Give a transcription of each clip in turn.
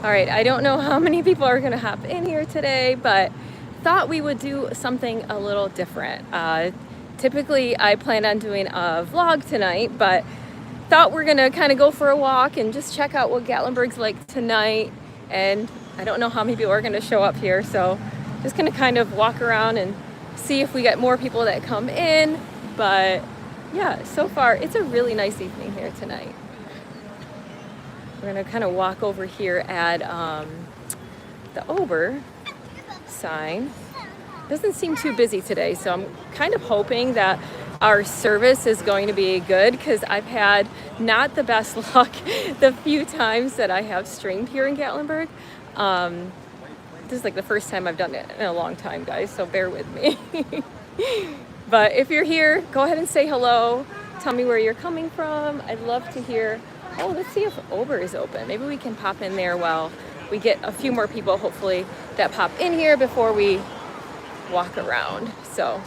All right, I don't know how many people are gonna hop in here today, but thought we would do something a little different. Typically, I plan on doing a vlog tonight, but thought we're gonna kind of go for a walk and just check out what Gatlinburg's like tonight. And I don't know how many people are gonna show up here, so just gonna kind of walk around and see if we get more people that come in. But yeah, so far it's a really nice evening here tonight. We're gonna kind of walk over here at the Ober sign. Doesn't seem too busy today, so I'm kind of hoping that our service is going to be good, because I've had not the best luck the few times that I have streamed here in Gatlinburg. This is like the first time I've done it in a long time, guys, so bear with me. But if you're here, go ahead and say hello. Tell me where you're coming from. I'd love to hear. Oh, let's see if Ober is open. Maybe we can pop in there while we get a few more people, hopefully, that pop in here before we walk around. So,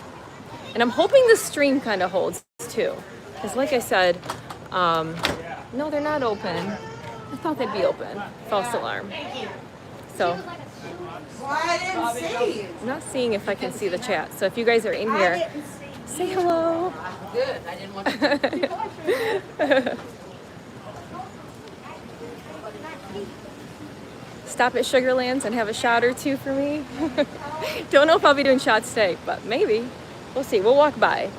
and I'm hoping the stream kind of holds too, because like I said, no, they're not open. I thought they'd be open. False alarm. So, I'm not seeing if I can see the chat. So if you guys are in here, say hello. Good. I didn't want to. Stop at Sugarlands and have a shot or two for me. Don't know if I'll be doing shots today, but maybe. We'll see. We'll walk by.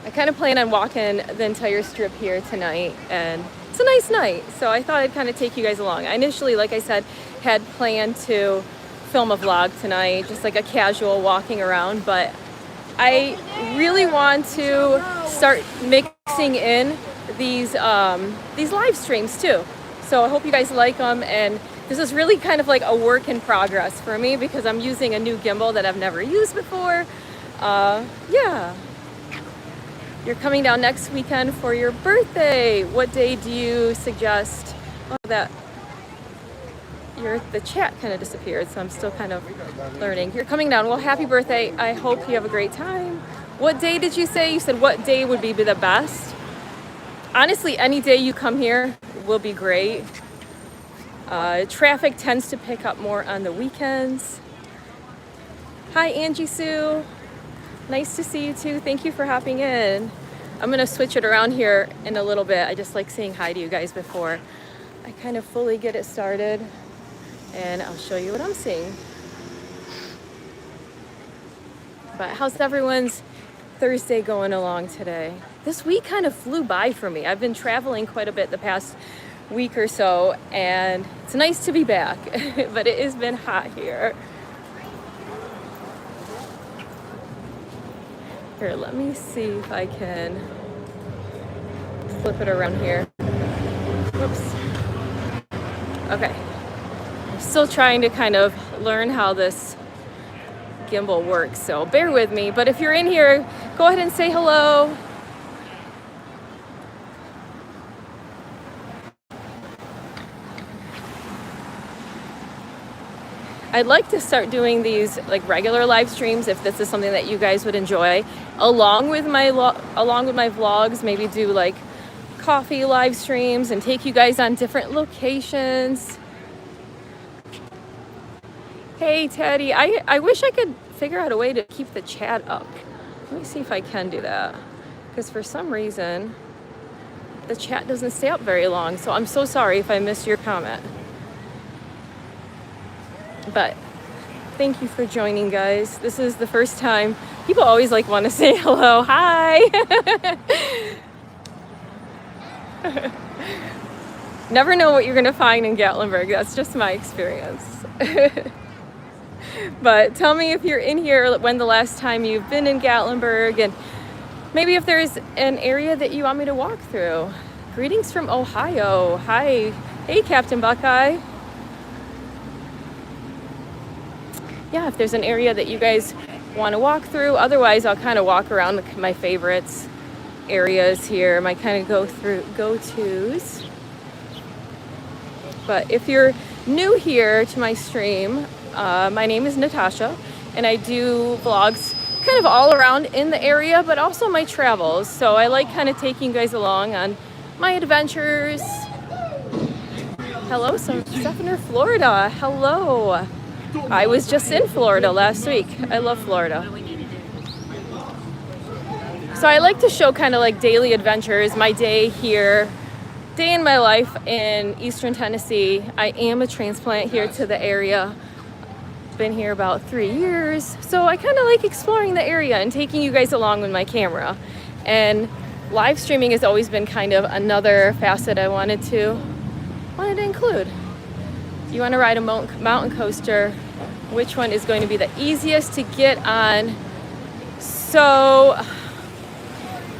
I kind of plan on walking the entire strip here tonight, and it's a nice night, so I thought I'd kind of take you guys along. I initially, like I said, had planned to film a vlog tonight, just like a casual walking around, but I really want to start mixing in these live streams too. So I hope you guys like them, and this is really kind of like a work in progress for me, because I'm using a new gimbal that I've never used before. Yeah. You're coming down next weekend for your birthday. What day do you suggest? Oh, the chat kind of disappeared, so I'm still kind of learning. You're coming down. Well, happy birthday. I hope you have a great time. What day did you say? You said what day would be the best? Honestly, any day you come here will be great. Traffic tends to pick up more on the weekends. Hi, Angie Sue. Nice to see you too. Thank you for hopping in. I'm gonna switch it around here in a little bit. I just like saying hi to you guys before I kind of fully get it started, and I'll show you what I'm seeing. But how's everyone's Thursday going along today? This week kind of flew by for me. I've been traveling quite a bit the past week or so, and it's nice to be back, but it has been hot here. Here, let me see if I can flip it around here. Whoops. Okay. I'm still trying to kind of learn how this gimbal works, so bear with me. But if you're in here, go ahead and say hello. I'd like to start doing these like regular live streams if this is something that you guys would enjoy, along with my vlogs. Maybe do like coffee live streams and take you guys on different locations. Hey Teddy, I wish I could figure out a way to keep the chat up. Let me see if I can do that, because for some reason the chat doesn't stay up very long, so I'm so sorry if I missed your comment. But thank you for joining, guys. This is the first time. People always like want to say hello. Hi. Never know what you're gonna find in Gatlinburg. That's just my experience. But tell me if you're in here, when the last time you've been in Gatlinburg, and maybe if there's an area that you want me to walk through. Greetings from Ohio. Hi. Hey, Captain Buckeye. Yeah, if there's an area that you guys want to walk through. Otherwise, I'll kind of walk around my favorites areas here, my kind of go-tos. But if you're new here to my stream, my name is Natasha, and I do vlogs kind of all around in the area, but also my travels. So I like kind of taking you guys along on my adventures. Hello, some stuff in Florida. Hello. I was just in Florida last week. I love Florida. So I like to show kind of like daily adventures, my day here, day in my life in Eastern Tennessee. I am a transplant here to the area. Been here about 3 years. So I kind of like exploring the area and taking you guys along with my camera. And live streaming has always been kind of another facet I wanted to include. You want to ride a mountain coaster, which one is going to be the easiest to get on? So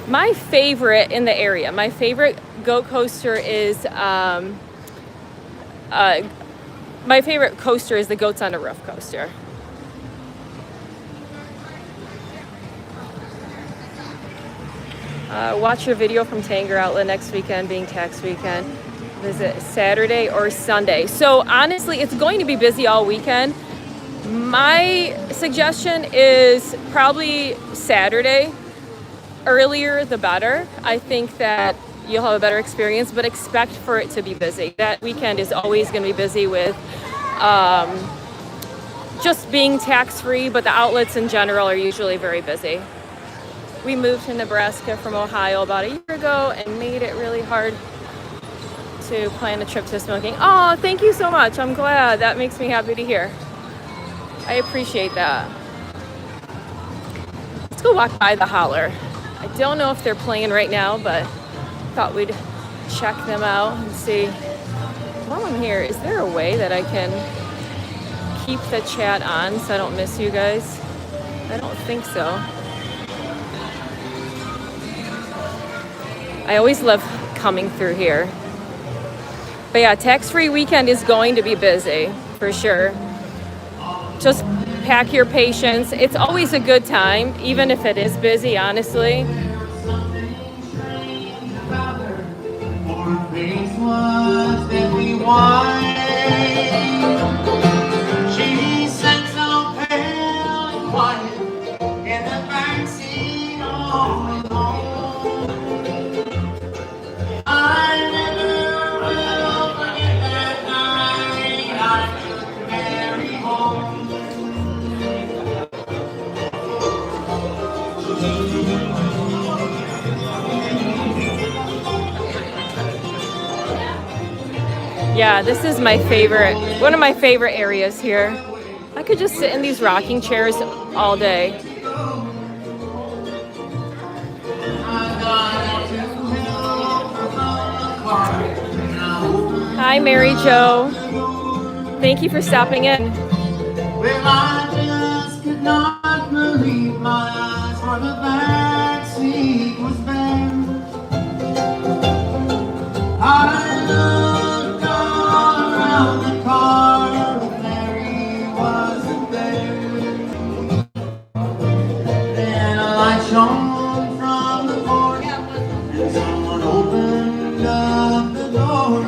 my favorite in the area, my favorite goat coaster is my favorite coaster is the Goats on a Roof coaster. Watch your video from Tanger Outlet next weekend, being tax weekend. Visit Saturday or Sunday. So honestly, it's going to be busy all weekend. My suggestion is probably Saturday. Earlier the better. I think that you'll have a better experience, but expect for it to be busy. That weekend is always going to be busy with just being tax-free, but the outlets in general are usually very busy. We moved to Nebraska from Ohio about a year ago and made it really hard to plan a trip to smoking. Oh, thank you so much. I'm glad. That makes me happy to hear. I appreciate that. Let's go walk by the holler. I don't know if they're playing right now, but thought we'd check them out and see. While I'm here, is there a way that I can keep the chat on so I don't miss you guys? I don't think so. I always love coming through here. But yeah, tax-free weekend is going to be busy, for sure. Just pack your patience. It's always a good time, even if it is busy, honestly. She sat so pale and quiet in the backseat all alone. I never will forget that night I took Mary home. Yeah, this is my favorite, one of my favorite areas here. I could just sit in these rocking chairs all day. Hi, Mary Jo. Thank you for stopping in. Well, I just could not believe my eyes, for the back seat was bare. I looked all around the car, but Mary wasn't there. Then a light shone from the porch, and someone opened up the door.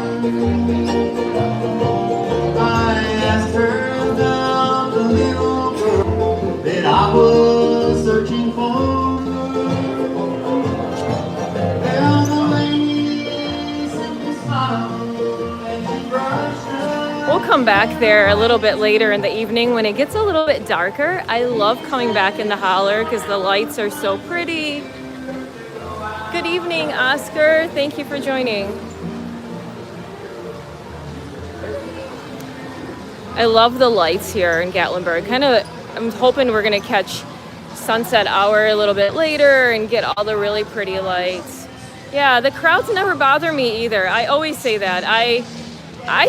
I asked her about the little girl that I was searching for. Well, the lady simply smiled and she brushed her. We'll come back there a little bit later in the evening when it gets a little bit darker. I love coming back in the holler because the lights are so pretty. Good evening, Oscar. Thank you for joining. I love the lights here in Gatlinburg. I'm hoping we're gonna catch sunset hour a little bit later and get all the really pretty lights. Yeah, the crowds never bother me either. I always say that. I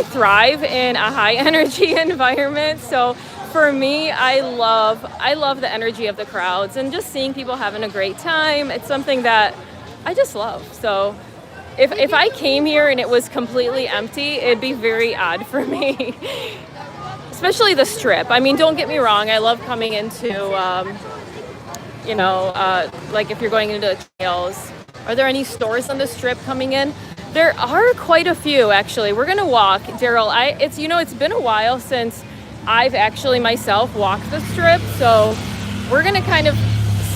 thrive in a high energy environment, so for me, I love the energy of the crowds and just seeing people having a great time. It's something that I just love. So if I came here and it was completely empty, it'd be very odd for me. Especially the Strip. I mean, don't get me wrong. I love coming into, like if you're going into the trails. Are there any stores on the Strip coming in? There are quite a few, actually. We're gonna walk, Daryl. It's been a while since I've actually myself walked the Strip, so we're gonna kind of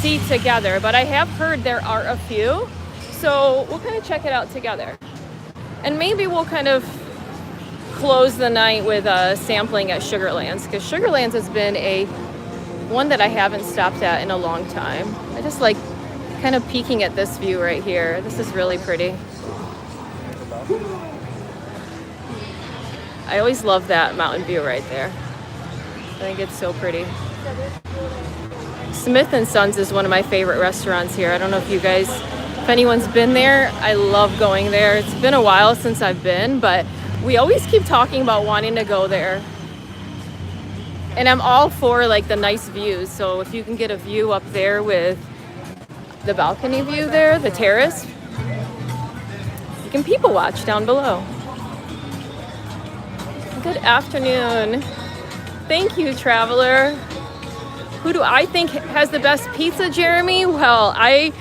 see together. But I have heard there are a few, so we'll kind of check it out together. And maybe we'll kind of close the night with a sampling at Sugarlands, because Sugarlands has been one that I haven't stopped at in a long time. I just like kind of peeking at this view right here. This is really pretty. I always love that mountain view right there. I think it's so pretty. Smith & Sons is one of my favorite restaurants here. I don't know if anyone's been there. I love going there. It's been a while since I've been, but we always keep talking about wanting to go there. And I'm all for like the nice views. So if you can get a view up there with the balcony view there, the terrace, you can people watch down below. Good afternoon. Thank you, traveler. Who do I think has the best pizza, Jeremy? Well, I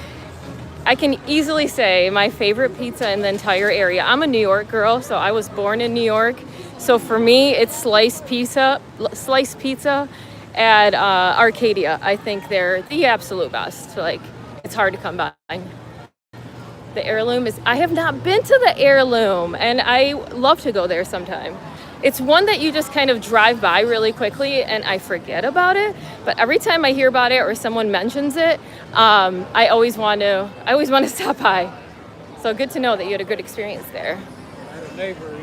can easily say my favorite pizza in the entire area. I'm a New York girl, so I was born in New York. So for me, it's sliced pizza at Arcadia. I think they're the absolute best. Like, it's hard to come by. The Heirloom I have not been to the Heirloom, and I love to go there sometime. It's one that you just kind of drive by really quickly and I forget about it. But every time I hear about it or someone mentions it, I always want to stop by. So good to know that you had a good experience there. I had a neighbor.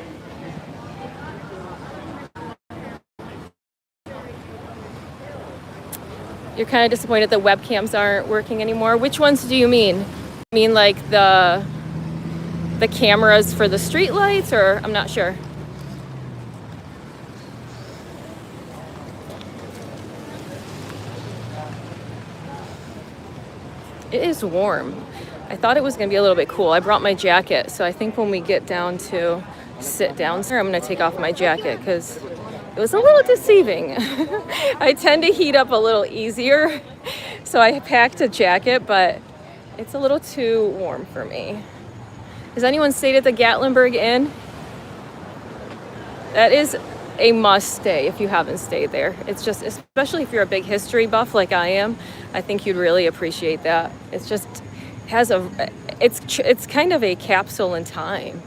You're kind of disappointed that webcams aren't working anymore. Which ones do you mean? You mean like the cameras for the street lights, or I'm not sure. It is warm. I thought it was going to be a little bit cool. I brought my jacket, so I think when we get down to sit down, I'm going to take off my jacket because it was a little deceiving. I tend to heat up a little easier, so I packed a jacket, but it's a little too warm for me. Has anyone stayed at the Gatlinburg Inn? That is a must stay if you haven't stayed there. It's just, especially if you're a big history buff like I am, I think you'd really appreciate that. It's just it's kind of a capsule in time.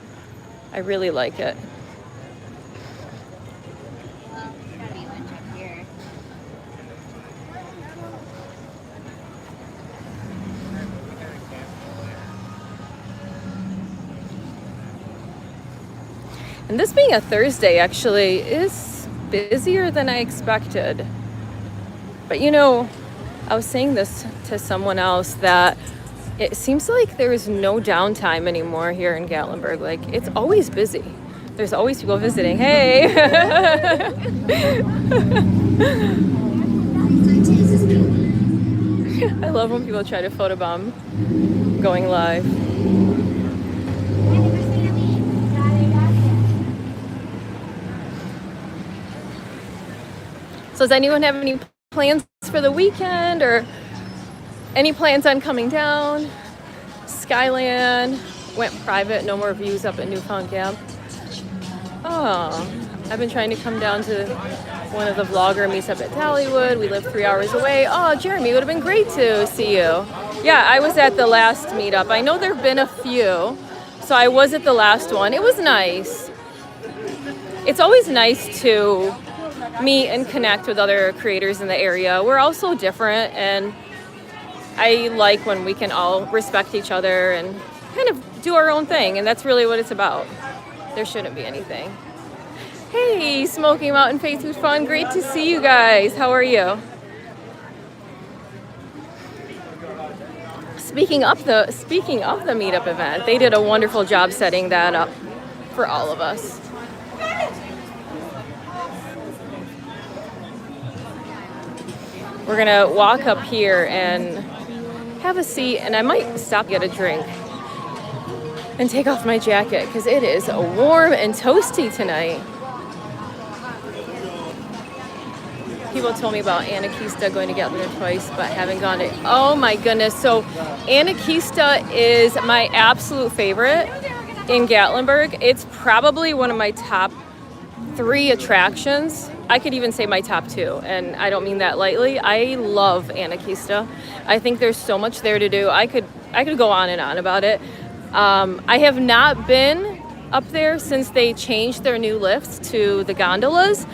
I really like it. And this being a Thursday actually is busier than I expected. But you know, I was saying this to someone else that it seems like there is no downtime anymore here in Gatlinburg. Like, it's always busy. There's always people visiting. Hey! I love when people try to photobomb going live. So does anyone have any plans for the weekend or any plans on coming down? Skyland went private, no more views up at Newfound Gap. Oh, I've been trying to come down to one of the vlogger meets up at Dollywood. We live 3 hours away. Oh, Jeremy, it would have been great to see you. Yeah, I was at the last meetup. I know there have been a few, so I was at the last one. It was nice. It's always nice to meet and connect with other creators in the area. We're all so different, and I like when we can all respect each other and kind of do our own thing, and that's really what it's about. There shouldn't be anything. Hey, Smoky Mountain Faith Food Fun, great to see you guys. How are you? Speaking of the meetup event, they did a wonderful job setting that up for all of us. We're gonna walk up here and have a seat, and I might stop, get a drink, and take off my jacket because it is warm and toasty tonight. People told me about Anarchista, going to Gatlinburg twice, but haven't gone to. Oh my goodness! So Anarchista is my absolute favorite in Gatlinburg. It's probably one of my top 3 attractions. I could even say my top 2, and I don't mean that lightly. I love Anarchista. I think there's so much there to do. I could go on and on about it. I have not been up there since they changed their new lifts to the gondolas.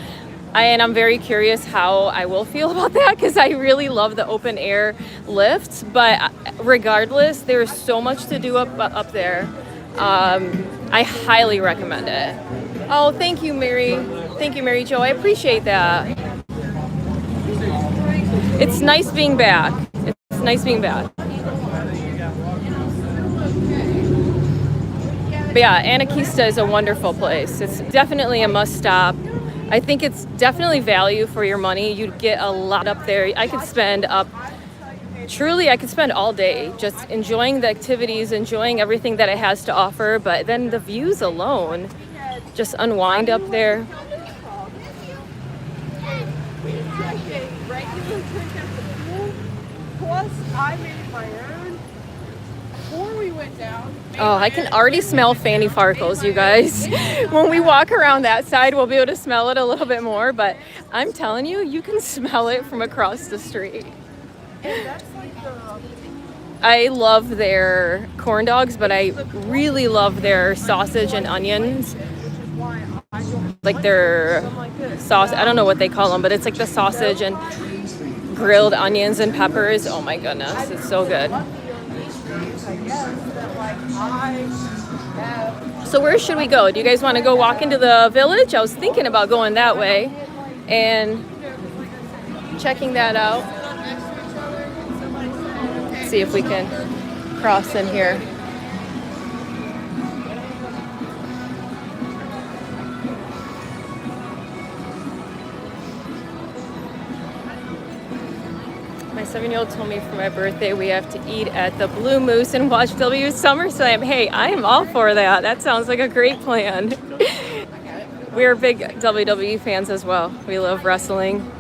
And I'm very curious how I will feel about that because I really love the open air lifts. But regardless, there's so much to do up there. I highly recommend it. Oh, thank you, Mary. Thank you, Mary Jo. I appreciate that. It's nice being back. It's nice being back. But yeah, Anakista is a wonderful place. It's definitely a must stop. I think it's definitely value for your money. You'd get a lot up there. I could spend all day just enjoying the activities, enjoying everything that it has to offer. But then the views alone, just unwind up there. Plus, I made my own before we went down. Oh, I can already smell Fanny Farkles, you guys. When we walk around that side, we'll be able to smell it a little bit more, but I'm telling you, you can smell it from across the street. And that's like I love their corn dogs, but I really love their sausage and onions. Like their sauce, I don't know what they call them, but it's like the sausage and grilled onions and peppers. Oh my goodness, it's so good. So where should we go? Do you guys want to go walk into the village? I was thinking about going that way and checking that out. See if we can cross in here. My 7-year-old told me for my birthday we have to eat at the Blue Moose and watch W SummerSlam. Hey, I am all for that. That sounds like a great plan. We're big WWE fans as well. We love wrestling.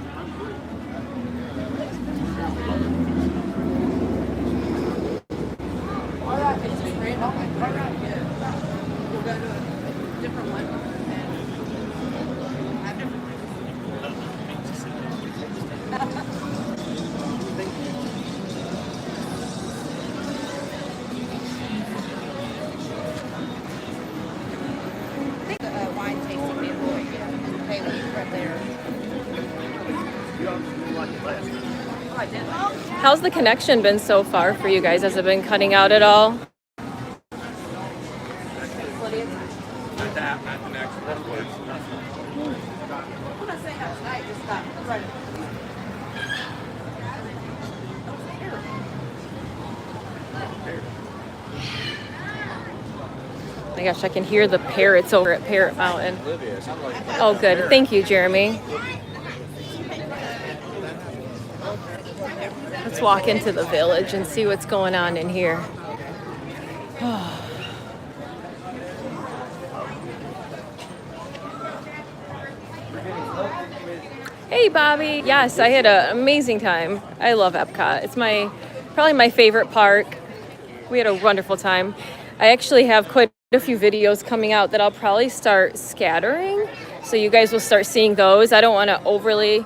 How's the connection been so far for you guys? Has it been cutting out at all? Oh my gosh, I can hear the parrots over at Parrot Mountain. Oh, good. Thank you, Jeremy. Let's walk into the village and see what's going on in here. Hey, Bobby. Yes, I had an amazing time. I love Epcot. It's probably my favorite park. We had a wonderful time. I actually have quite a few videos coming out that I'll probably start scattering, so you guys will start seeing those. I don't want to overly,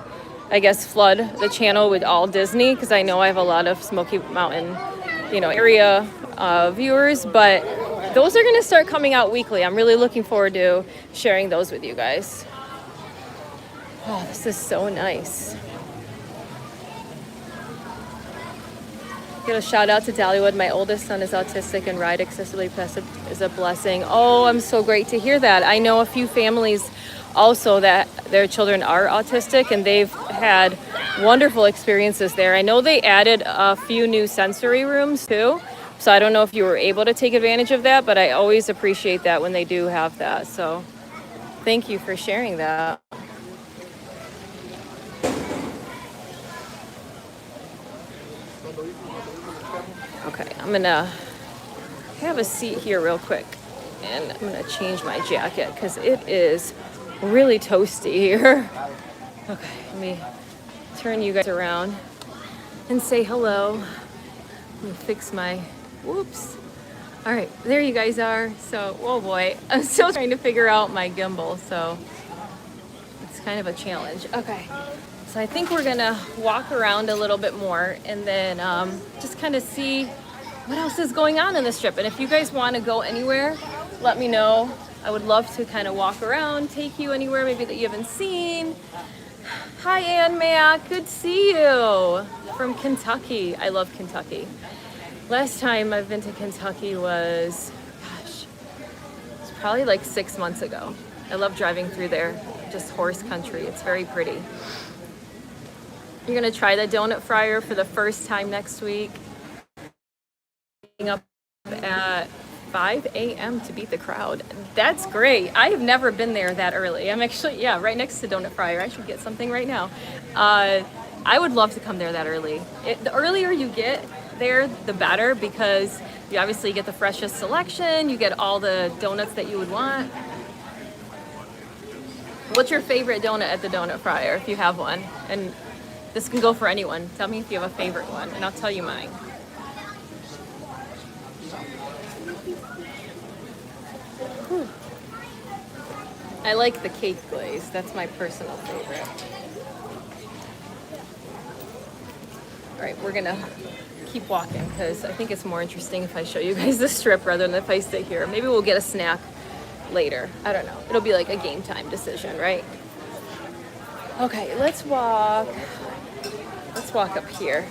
I guess, flood the channel with all Disney because I know I have a lot of Smoky Mountain, area viewers, but those are going to start coming out weekly. I'm really looking forward to sharing those with you guys. Oh, this is so nice. Get a shout out to Dollywood. My oldest son is autistic and ride accessibility is a blessing. Oh, I'm so great to hear that. I know a few families also that their children are autistic and they've had wonderful experiences there. I know they added a few new sensory rooms too. So I don't know if you were able to take advantage of that, but I always appreciate that when they do have that. So thank you for sharing that. Okay, I'm gonna have a seat here real quick and I'm gonna change my jacket because it is really toasty here. Okay, let me turn you guys around and say hello. Let me fix my, whoops. All right, there you guys are. So, oh boy, I'm still trying to figure out my gimbal, so it's kind of a challenge. Okay, so I think we're gonna walk around a little bit more and then just kind of see what else is going on in this trip. And if you guys want to go anywhere, let me know. I would love to kind of walk around, take you anywhere maybe that you haven't seen. Hi, Ann Mac. Good to see you from Kentucky. I love Kentucky. Last time I've been to Kentucky was, gosh, it's probably like 6 months ago. I love driving through there, just horse country. It's very pretty. You're gonna try the donut fryer for the first time next week. Up at 5 a.m. to beat the crowd. That's great. I have never been there that early. I'm actually, yeah, right next to Donut Fryer. I should get something right now. I would love to come there that early. The earlier you get there, the better, because you obviously get the freshest selection. You get all the donuts that you would want. What's your favorite donut at the Donut Fryer, if you have one? And this can go for anyone. Tell me if you have a favorite one, and I'll tell you mine. Whew. I like the cake glaze. That's my personal favorite. All right, we're gonna keep walking because I think it's more interesting if I show you guys the strip rather than if I sit here. Maybe we'll get a snack later. I don't know. It'll be like a game time decision, right? Okay, let's walk. Let's walk up here.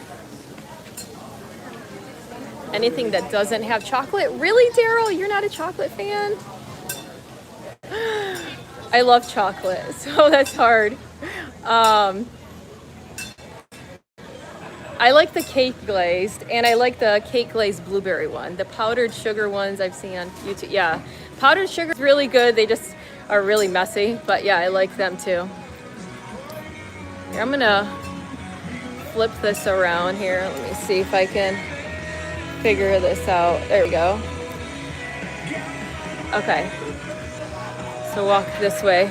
Anything that doesn't have chocolate? Really, Daryl? You're not a chocolate fan? I love chocolate, so that's hard. I like the cake glazed, and I like the cake glazed blueberry one. The powdered sugar ones I've seen on YouTube. Yeah, powdered sugar is really good. They just are really messy, but yeah, I like them too. Here, I'm gonna flip this around here. Let me see if I can figure this out. There we go. Okay. So walk this way.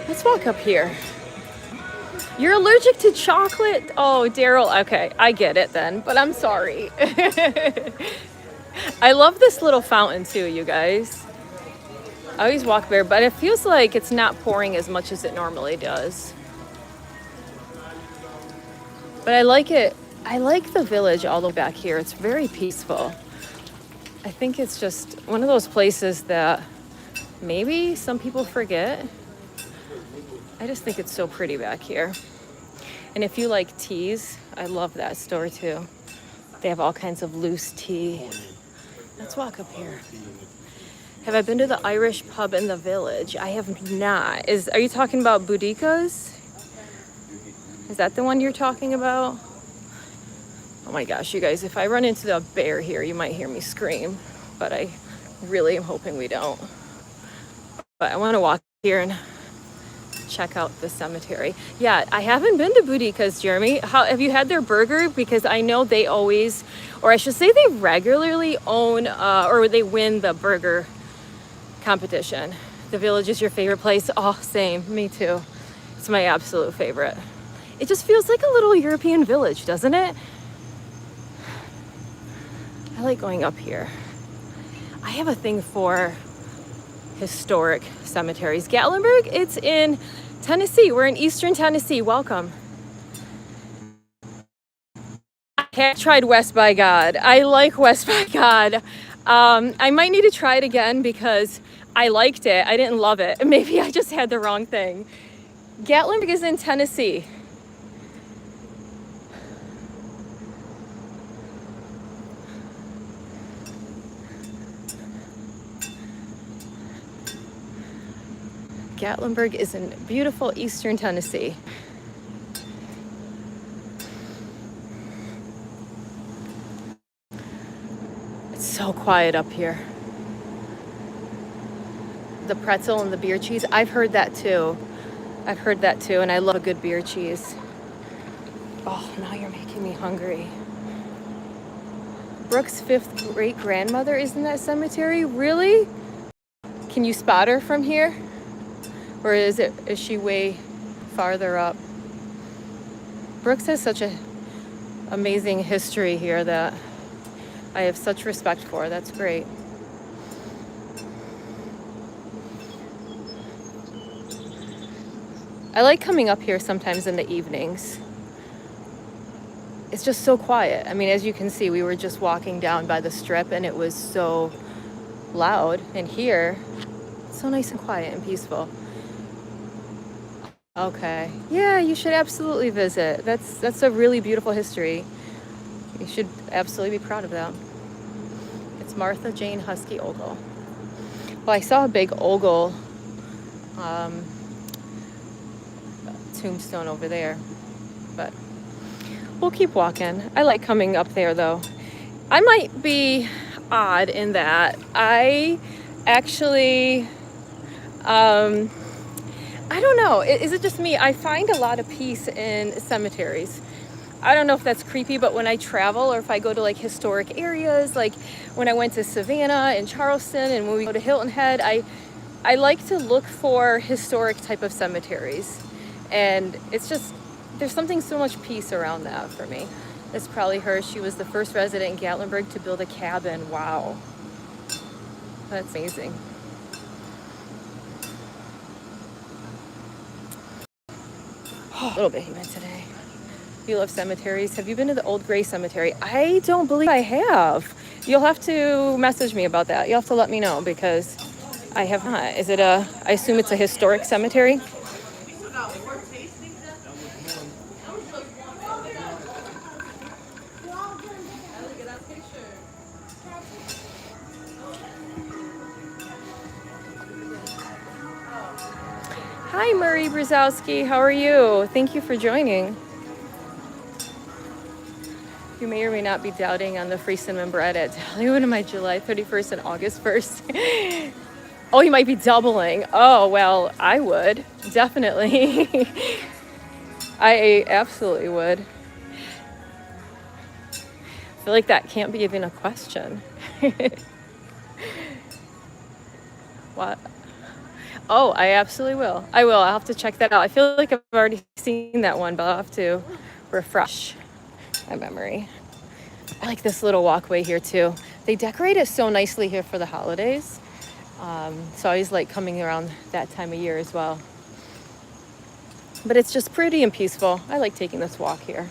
Let's walk up here. You're allergic to chocolate? Oh, Daryl. Okay, I get it then, but I'm sorry. I love this little fountain too, you guys. I always walk there, but it feels like it's not pouring as much as it normally does. But I like it. I like the village all the way back here. It's very peaceful. I think it's just one of those places that maybe some people forget. I just think it's so pretty back here. And if you like teas, I love that store too. They have all kinds of loose tea. Let's walk up here. Have I been to the Irish pub in the village? I have not. Are you talking about Boudica's? Is that the one you're talking about? Oh my gosh, you guys, if I run into the bear here, you might hear me scream, but I really am hoping we don't. But I want to walk here and check out the cemetery. Yeah, I haven't been to Boudica's, Jeremy. Have you had their burger? Because I know they always, or I should say they regularly own, or they win the burger competition. The village is your favorite place? Oh, same, me too. It's my absolute favorite. It just feels like a little European village, doesn't it? I like going up here. I have a thing for historic cemeteries. Gatlinburg, it's in Tennessee. We're in Eastern Tennessee. Welcome. I have tried West by God. I like West by God. I might need to try it again because I liked it. I didn't love it. Maybe I just had the wrong thing. Gatlinburg is in Tennessee. Gatlinburg is in beautiful Eastern Tennessee. It's so quiet up here. The pretzel and the beer cheese, I've heard that too. And I love a good beer cheese. Oh, now you're making me hungry. Brooke's 5th great grandmother is in that cemetery? Really? Can you spot her from here? Or is she way farther up? Brooks has such an amazing history here that I have such respect for. That's great. I like coming up here sometimes in the evenings. It's just so quiet. I mean, as you can see, we were just walking down by the strip and it was so loud. And here, So nice and quiet and peaceful. Okay. Yeah, you should absolutely visit. That's a really beautiful history. You should absolutely be proud of that. It's Martha Jane Husky Ogle. Well, I saw a big Ogle tombstone over there, but we'll keep walking. I like coming up there though. I might be odd in that I actually, I don't know, is it just me? I find a lot of peace in cemeteries. I don't know if that's creepy, but when I travel or if I go to like historic areas, like when I went to Savannah and Charleston and when we go to Hilton Head, I like to look for historic type of cemeteries. And it's just, there's something so much peace around that for me. It's probably her. She was the first resident in Gatlinburg to build a cabin. Wow. That's amazing. A little bit humid today. You love cemeteries. Have you been to the Old Gray Cemetery? I don't believe I have. You'll have to message me about that. You'll have to let me know because I have not. Is it I assume it's a historic cemetery? Hi, Murray Brzezowski. How are you? Thank you for joining. You may or may not be doubting on the free cinnamon bread at Dollywood on my July 31st and August 1st. Oh, you might be doubling. Oh, well, I would. Definitely. I absolutely would. I feel like that can't be even a question. What? Oh, I absolutely will. I will. I'll have to check that out. I feel like I've already seen that one, but I'll have to refresh my memory. I like this little walkway here too. They decorate it so nicely here for the holidays. So I always like coming around that time of year as well. But it's just pretty and peaceful. I like taking this walk here.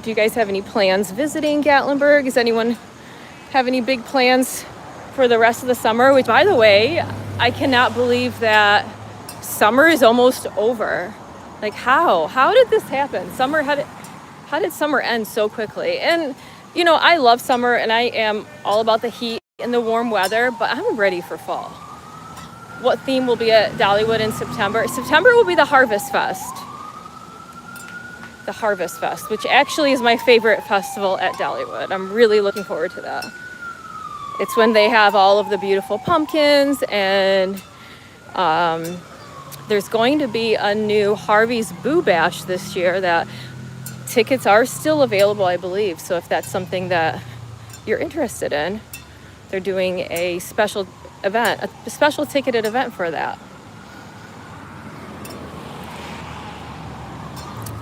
Do you guys have any plans visiting Gatlinburg? Does anyone have any big plans for the rest of the summer? Which, by the way, I cannot believe that summer is almost over. Like how did this happen? How did summer end so quickly? And you know, I love summer and I am all about the heat and the warm weather, but I'm ready for fall. What theme will be at Dollywood in September? September will be the Harvest Fest. The Harvest Fest, which actually is my favorite festival at Dollywood. I'm really looking forward to that. It's when they have all of the beautiful pumpkins and there's going to be a new Harvey's Boo Bash this year that tickets are still available, I believe. So if that's something that you're interested in, they're doing a special event, a special ticketed event for that.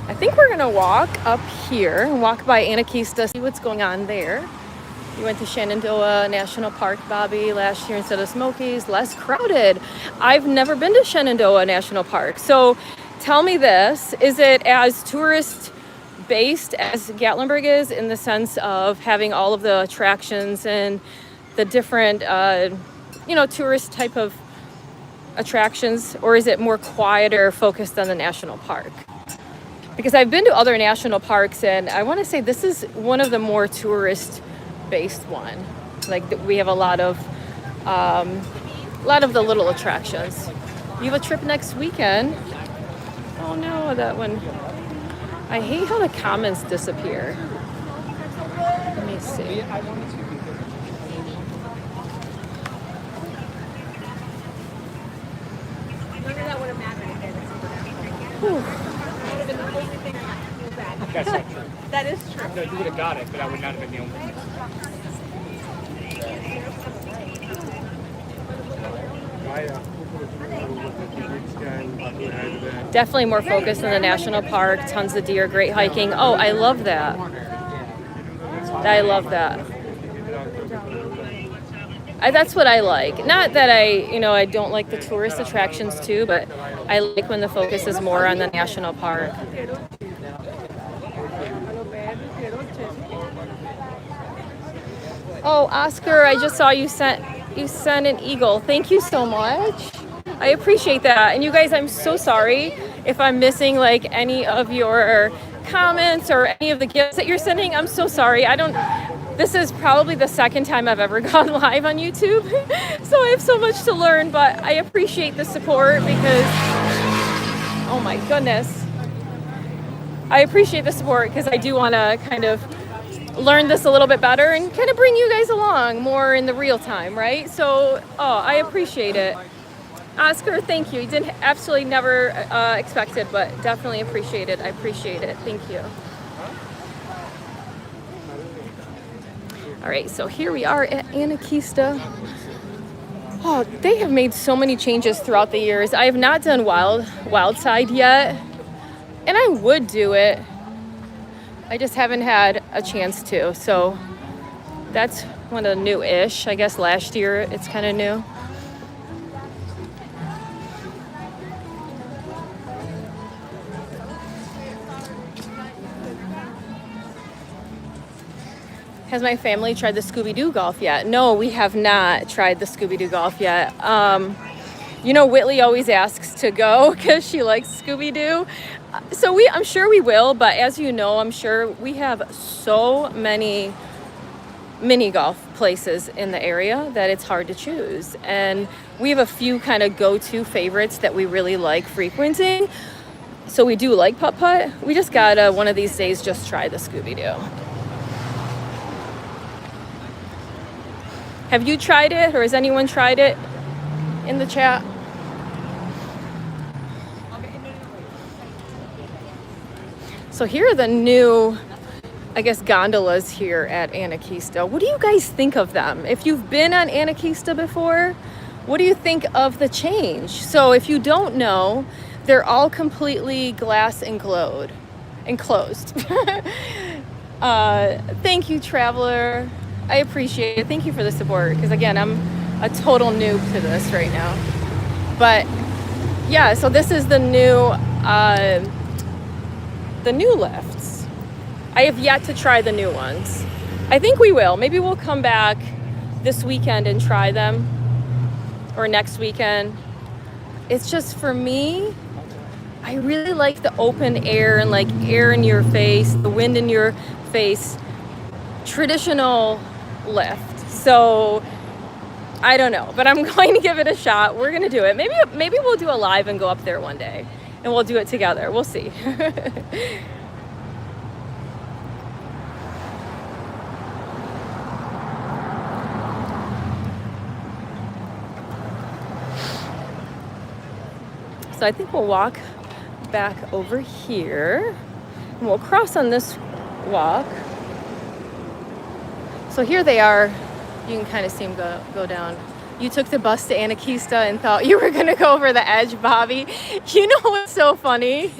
I think we're gonna walk up here and walk by Anakeesta, see what's going on there. You went to Shenandoah National Park, Bobby, last year instead of Smokies. Less crowded. I've never been to Shenandoah National Park. So tell me this, is it as tourist based as Gatlinburg is in the sense of having all of the attractions and the different, tourist type of attractions, or is it more quieter, focused on the national park? Because I've been to other national parks and I want to say this is one of the more tourist based one. Like we have a lot of the little attractions. You have a trip next weekend. Oh no, that one. I hate how the comments disappear. Let me see. Whew. That's not true. That is true. No, you would have got it, but I would not have been the only one. Definitely more focused in the national park, tons of deer, great hiking. Oh, I love that. I love that. That's what I like. Not that I don't like the tourist attractions too, but I like when the focus is more on the national park. Oh, Oscar, I just saw you sent an eagle. Thank you so much. I appreciate that. And you guys, I'm so sorry if I'm missing like any of your comments or any of the gifts that you're sending. I'm so sorry. This is probably the second time I've ever gone live on YouTube. So I have so much to learn, but I appreciate the support because, oh my goodness. I appreciate the support because I do want to kind of learn this a little bit better and kind of bring you guys along more in the real time, right? So, I appreciate it. Oscar, thank you. You didn't absolutely never expect it, but definitely appreciate it. I appreciate it. Thank you. All right, so here we are at Anakeesta. Oh, they have made so many changes throughout the years. I have not done Wild Side yet, and I would do it. I just haven't had a chance to. So that's one of the new-ish. I guess last year it's kind of new. Has my family tried the Scooby-Doo golf yet? No, we have not tried the Scooby-Doo golf yet. You know, Whitley always asks to go because she likes Scooby-Doo. So I'm sure we will, but as you know, I'm sure we have so many mini golf places in the area that it's hard to choose. And we have a few kind of go-to favorites that we really like frequenting. So we do like putt-putt. We just gotta, one of these days, just try the Scooby-Doo. Have you tried it, or has anyone tried it in the chat? So here are the new, I guess, gondolas here at Anakeesta. What do you guys think of them? If you've been on Anakeesta before, what do you think of the change? So if you don't know, they're all completely glass enclosed. Thank you, Traveler. I appreciate it. Thank you for the support, because again, I'm a total noob to this right now. But yeah, so this is the new lifts. I have yet to try the new ones. I think we will. Maybe we'll come back this weekend and try them, or next weekend. It's just, for me, I really like the open air and like air in your face, the wind in your face, traditional lift. So I don't know, but I'm going to give it a shot. We're going to do it. Maybe we'll do a live and go up there one day, and we'll do it together. We'll see. So I think we'll walk back over here, and we'll cross on this walk. So here they are. You can kind of see them go down. You took the bus to Anakeesta and thought you were going to go over the edge, Bobby. You know what's so funny?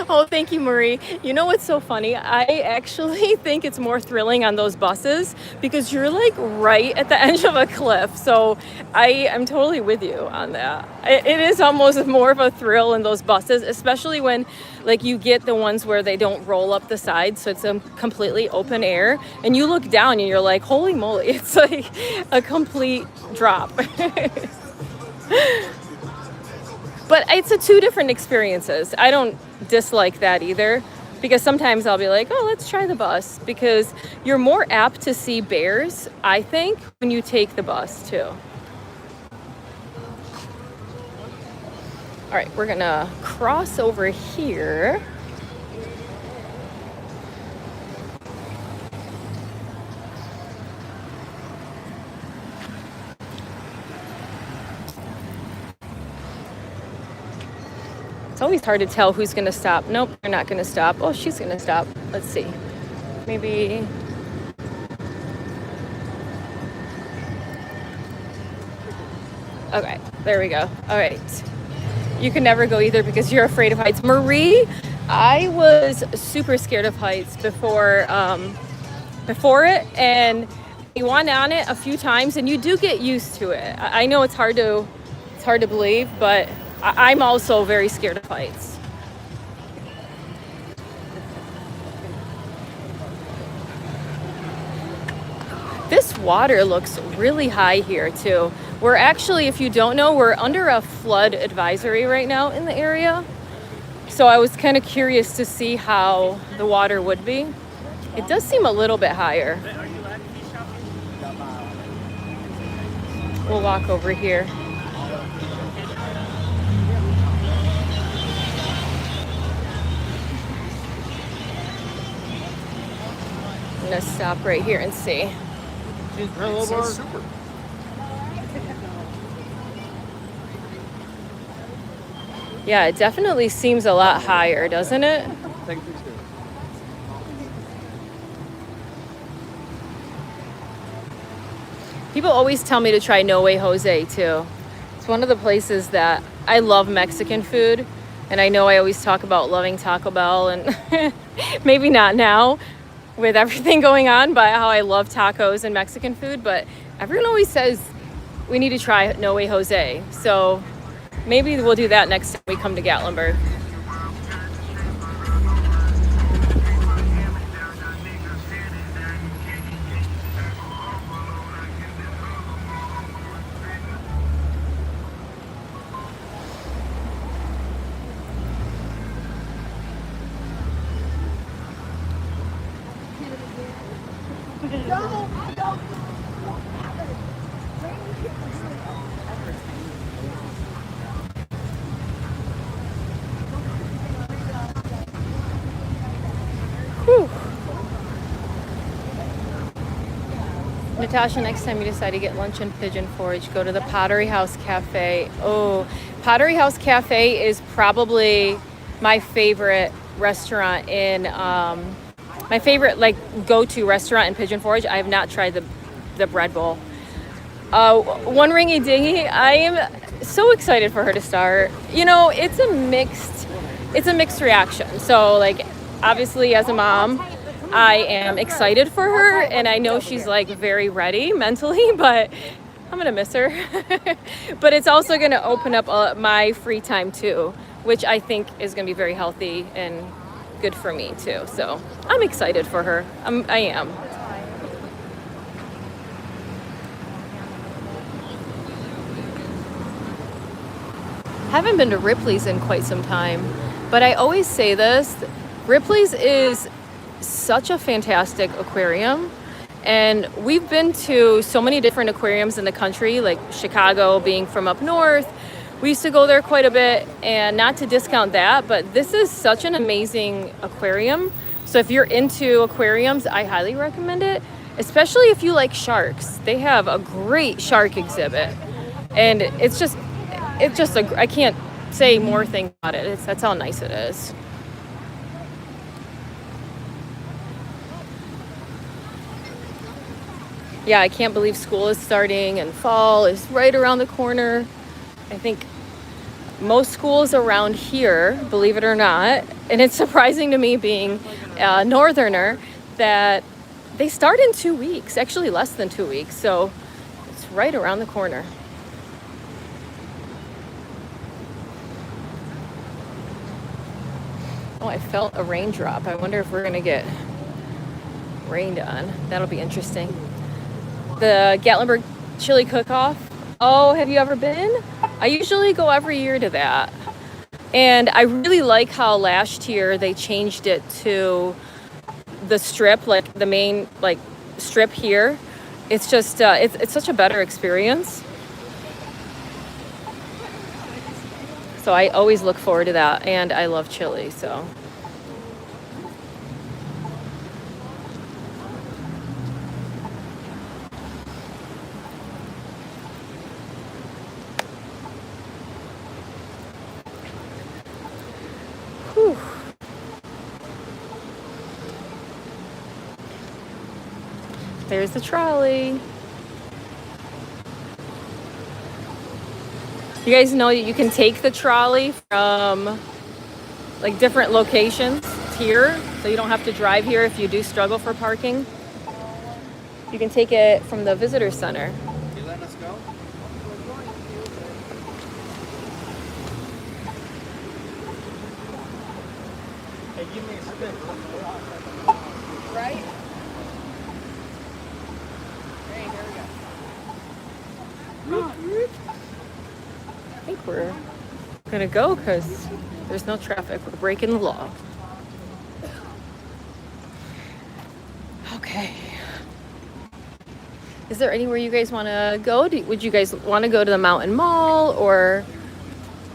Oh, thank you, Marie. You know what's so funny? I actually think it's more thrilling on those buses because you're like right at the edge of a cliff. So I'm totally with you on that. It is almost more of a thrill in those buses, especially when like you get the ones where they don't roll up the sides. So it's a completely open air, and you look down and you're like, holy moly, it's like a complete drop. But it's two different experiences. I don't dislike that either, because sometimes I'll be like, oh, let's try the bus, because you're more apt to see bears, I think, when you take the bus too. All right, we're gonna cross over here. It's always hard to tell who's gonna stop. Nope, they're not gonna stop. Oh, she's gonna stop. Let's see. Maybe. Okay, there we go. All right. You can never go either because you're afraid of heights. Marie, I was super scared of heights before it, and you went on it a few times, and you do get used to it. I know it's hard to believe, but I'm also very scared of heights. This water looks really high here too. We're actually, if you don't know, we're under a flood advisory right now in the area. So I was kind of curious to see how the water would be. It does seem a little bit higher. We'll walk over here. I'm gonna stop right here and see. Super. Yeah, it definitely seems a lot higher, doesn't it? People always tell me to try No Way Jose too. It's one of the places that I love Mexican food, and I know I always talk about loving Taco Bell, and maybe not now with everything going on, but how I love tacos and Mexican food, but everyone always says we need to try No Way Jose. So maybe we'll do that next time we come to Gatlinburg. Whew. Natasha, next time you decide to get lunch in Pigeon Forge, go to the Pottery House Cafe. Oh, Pottery House Cafe is probably my favorite restaurant in, my favorite like go-to restaurant in Pigeon Forge. I have not tried the bread bowl. One Ringy Dingy, I am so excited for her to start. You know, it's a mixed reaction. So like, obviously as a mom, I am excited for her, and I know she's like very ready mentally, but I'm gonna miss her. But it's also gonna open up my free time too, which I think is gonna be very healthy and good for me too. So I'm excited for her. I am. Haven't been to Ripley's in quite some time, but I always say this, Ripley's is such a fantastic aquarium, and we've been to so many different aquariums in the country, like Chicago being from up north. We used to go there quite a bit, and not to discount that, but this is such an amazing aquarium. So if you're into aquariums, I highly recommend it, especially if you like sharks. They have a great shark exhibit, and it's just I can't say more things about it. That's how nice it is. Yeah, I can't believe school is starting and fall is right around the corner. I think most schools around here, believe it or not, and it's surprising to me being a northerner, that they start in 2 weeks, actually less than 2 weeks. So it's right around the corner. Oh, I felt a raindrop. I wonder if we're gonna get rained on. That'll be interesting. The Gatlinburg Chili Cook-Off. Oh, have you ever been? I usually go every year to that. And I really like how last year they changed it to the strip, like the main like strip here. It's just, it's such a better experience. So I always look forward to that, and I love chili, so. Whew. There's the trolley. You guys know that you can take the trolley from like different locations here, so you don't have to drive here if you do struggle for parking. You can take it from the visitor center. You letting us go? Hey, give me a stick. Right? There you go. I think we're gonna go because there's no traffic. We're breaking the law. Okay. Is there anywhere you guys want to go? Would you guys want to go to the Mountain Mall, or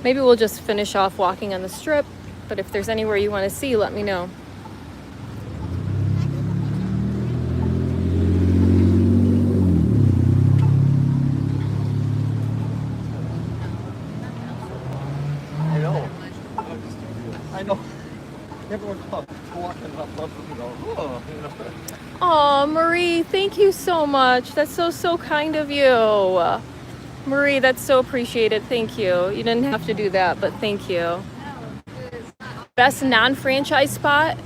maybe we'll just finish off walking on the strip? But if there's anywhere you want to see, let me know. I know. Everyone's walking up, oh, Oh, Marie, thank you so much. That's so kind of you. Marie, that's so appreciated. Thank you. You didn't have to do that, but thank you. Best non-franchise spot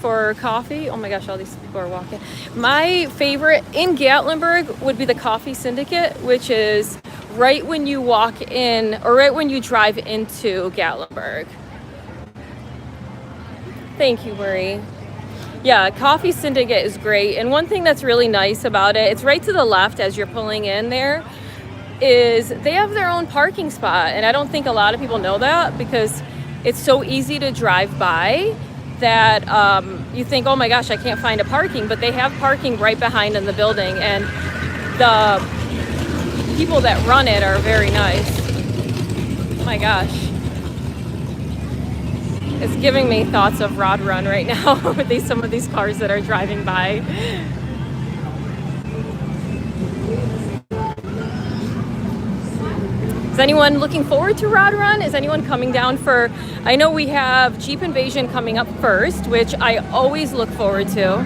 for coffee. Oh my gosh, all these people are walking. My favorite in Gatlinburg would be the Coffee Syndicate, which is right when you walk in, or right when you drive into Gatlinburg. Thank you, Marie. Yeah, Coffee Syndicate is great. And one thing that's really nice about it, it's right to the left as you're pulling in there, is they have their own parking spot. And I don't think a lot of people know that because it's so easy to drive by that you think, oh my gosh, I can't find a parking. But they have parking right behind in the building. And the people that run it are very nice. Oh my gosh. It's giving me thoughts of Rod Run right now with some of these cars that are driving by. Is anyone looking forward to Rod Run? Is anyone coming down for, I know we have Jeep Invasion coming up first, which I always look forward to.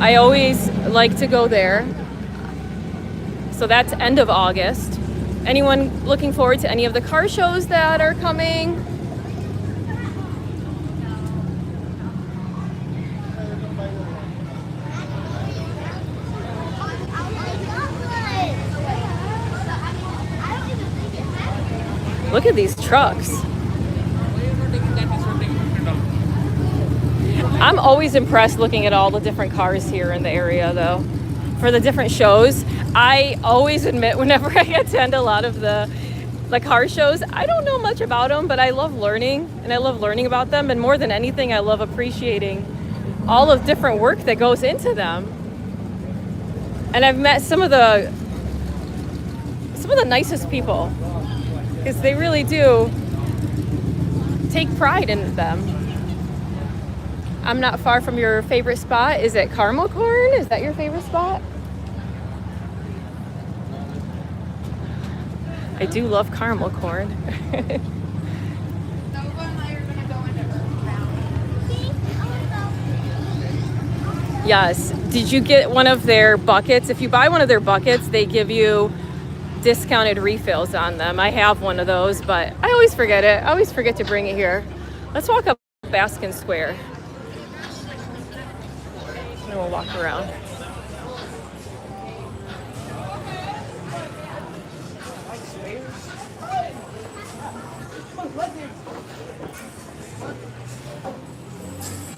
I always like to go there. So that's end of August. Anyone looking forward to any of the car shows that are coming? Look at these trucks. I'm always impressed looking at all the different cars here in the area, though. For the different shows, I always admit whenever I attend a lot of the car shows, I don't know much about them, but I love learning, and I love learning about them. And more than anything, I love appreciating all of the different work that goes into them. And I've met some of the nicest people, because they really do take pride in them. I'm not far from your favorite spot. Is it caramel corn? Is that your favorite spot? I do love caramel corn. Yes. Did you get one of their buckets? If you buy one of their buckets, they give you discounted refills on them. I have one of those, but I always forget it. I always forget to bring it here. Let's walk up Baskin Square. And we'll walk around.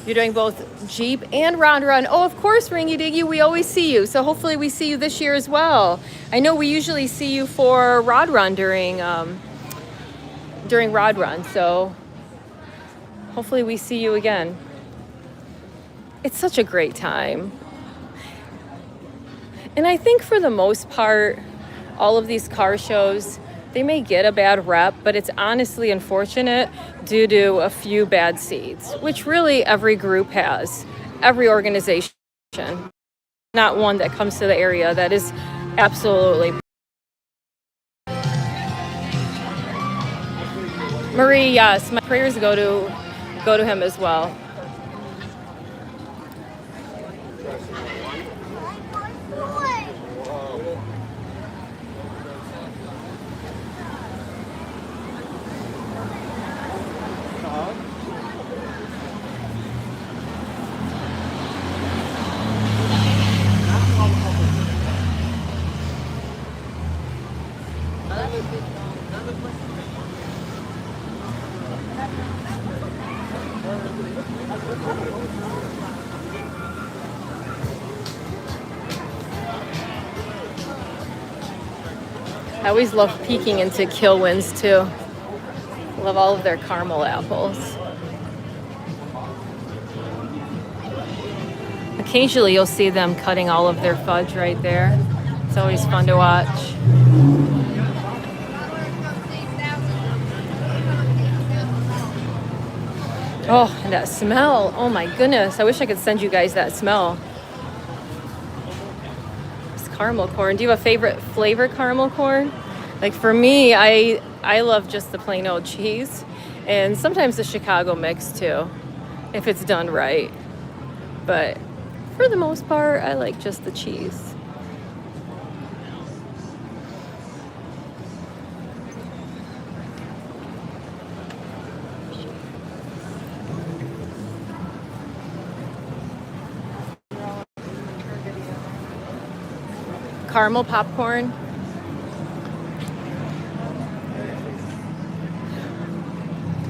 You're doing both Jeep and Rod Run. Oh, of course, Ringy Diggy, we always see you. So hopefully we see you this year as well. I know we usually see you for Rod Run during Rod Run. So hopefully we see you again. It's such a great time. And I think for the most part, all of these car shows, they may get a bad rep, but it's honestly unfortunate due to a few bad seeds, which really every group has, every organization. Not one that comes to the area that is absolutely. Marie, yes, my prayers go to him as well. I always love peeking into Kilwin's too. Love all of their caramel apples. Occasionally you'll see them cutting all of their fudge right there. It's always fun to watch. Oh, and that smell. Oh my goodness. I wish I could send you guys that smell. It's caramel corn. Do you have a favorite flavor caramel corn? Like for me, I love just the plain old cheese and sometimes the Chicago mix too, if it's done right. But for the most part, I like just the cheese. Caramel popcorn.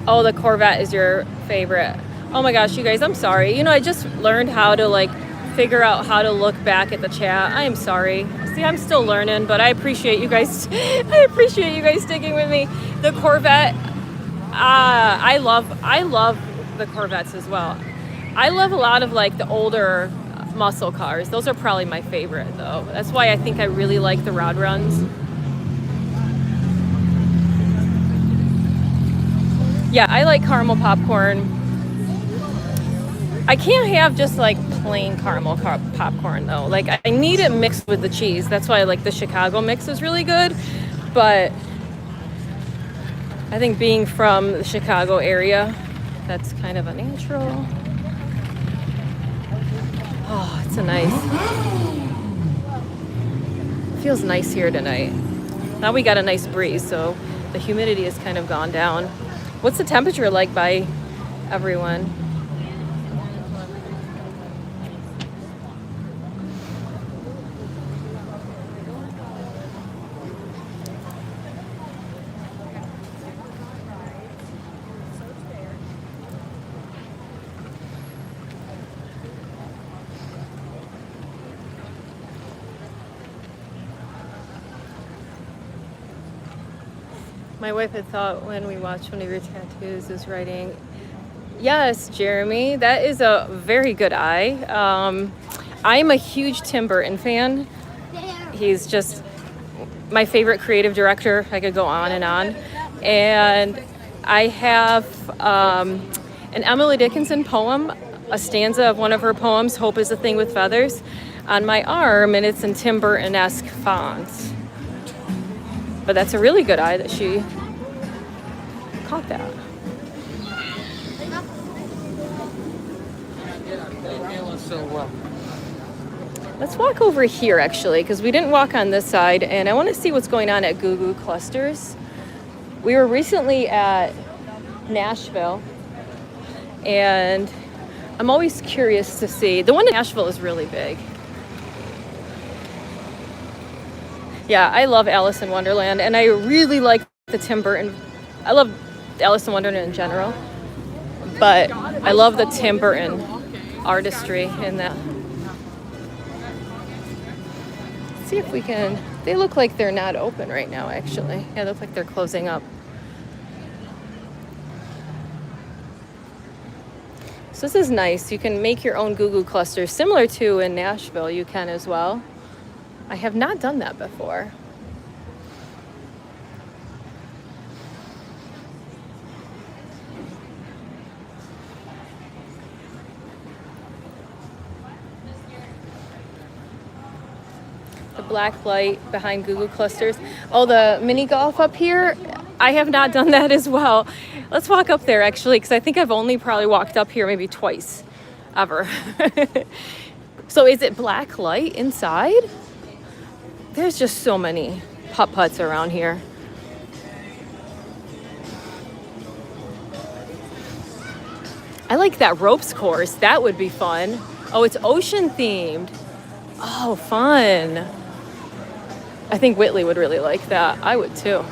Oh, the Corvette is your favorite. Oh my gosh, you guys, I'm sorry. You know, I just learned how to like figure out how to look back at the chat. I am sorry. See, I'm still learning, but I appreciate you guys. I appreciate you guys sticking with me. The Corvette, I love the Corvettes as well. I love a lot of like the older muscle cars. Those are probably my favorite though. That's why I think I really like the Rod Runs. Yeah, I like caramel popcorn. I can't have just like plain caramel popcorn though. Like I need it mixed with the cheese. That's why I like the Chicago mix is really good. But I think being from the Chicago area, that's kind of a natural. Oh, it's a nice. Feels nice here tonight. Now we got a nice breeze, so the humidity has kind of gone down. What's the temperature like by everyone? My wife had thought when we watched one of your tattoos is writing, yes, Jeremy, that is a very good eye. I'm a huge Tim Burton fan. He's just my favorite creative director. I could go on and on. And I have an Emily Dickinson poem, a stanza of one of her poems, Hope is a Thing with Feathers, on my arm, and it's in Tim Burton-esque fonts. But that's a really good eye that she caught that. Let's walk over here actually, because we didn't walk on this side, and I want to see what's going on at Goo Goo Clusters. We were recently at Nashville, and I'm always curious to see. The one in Nashville is really big. Yeah, I love Alice in Wonderland, and I really like the Tim Burton. I love Alice in Wonderland in general, but I love the Tim Burton artistry in that. Let's see if we can. They look like they're not open right now, actually. Yeah, they look like they're closing up. So this is nice. You can make your own Goo Goo clusters, similar to in Nashville. You can as well. I have not done that before. The black light behind Goo Goo clusters. Oh, the mini golf up here. I have not done that as well. Let's walk up there actually, because I think I've only probably walked up here maybe twice ever. So is it black light inside? There's just so many putt-putts around here. I like that ropes course. That would be fun. Oh, it's ocean themed. Oh, fun. I think Whitley would really like that. I would too.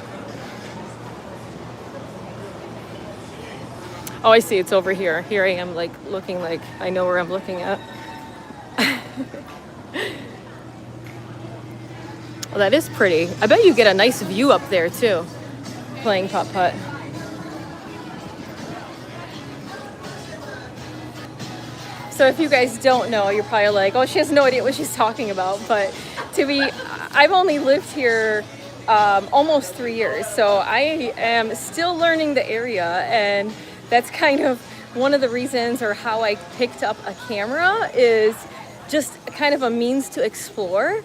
Oh, I see. It's over here. Here I am, like, looking like I know where I'm looking at. Well, that is pretty. I bet you get a nice view up there too, playing putt-putt. So if you guys don't know, you're probably like, oh, she has no idea what she's talking about. But I've only lived here almost 3 years. So I am still learning the area. And that's kind of one of the reasons, or how I picked up a camera, is just kind of a means to explore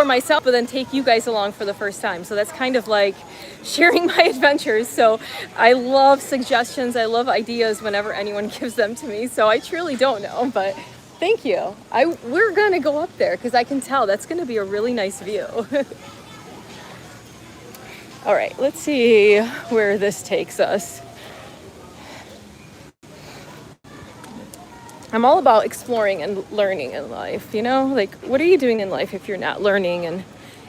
myself, but then take you guys along for the first time. So that's kind of like sharing my adventures. So I love suggestions. I love ideas whenever anyone gives them to me. So I truly don't know, but thank you. We're going to go up there because I can tell that's going to be a really nice view. All right, let's see where this takes us. I'm all about exploring and learning in life, you know? Like, what are you doing in life if you're not learning and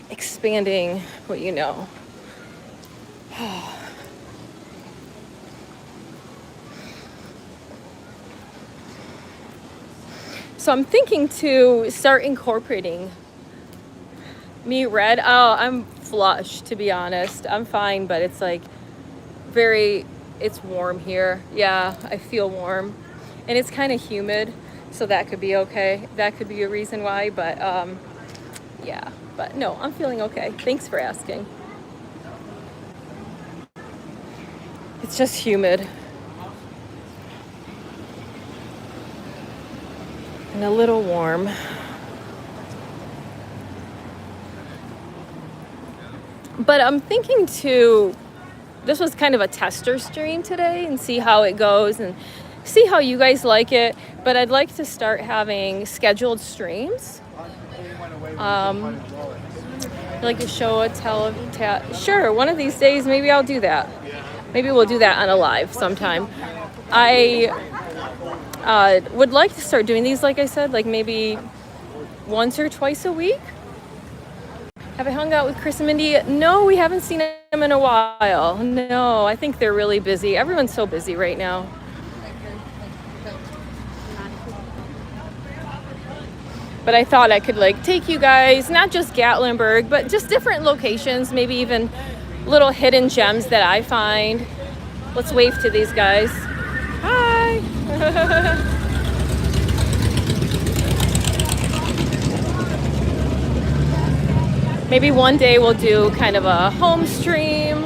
expanding what you know? So I'm thinking to start incorporating me red. Oh, I'm flush, to be honest. I'm fine, but it's like it's warm here. Yeah, I feel warm. And it's kind of humid, so that could be okay. That could be a reason why, but yeah. But no, I'm feeling okay. Thanks for asking. It's just humid. And a little warm. But I'm thinking this was kind of a tester stream today, and see how it goes and see how you guys like it. But I'd like to start having scheduled streams. Like a show, sure, one of these days maybe I'll do that. Maybe we'll do that on a live sometime. I would like to start doing these, like I said, like maybe once or twice a week. Have I hung out with Chris and Mindy? No, we haven't seen them in a while. No, I think they're really busy. Everyone's so busy right now. But I thought I could like take you guys, not just Gatlinburg, but just different locations, maybe even little hidden gems that I find. Let's wave to these guys. Hi. Maybe one day we'll do kind of a home stream.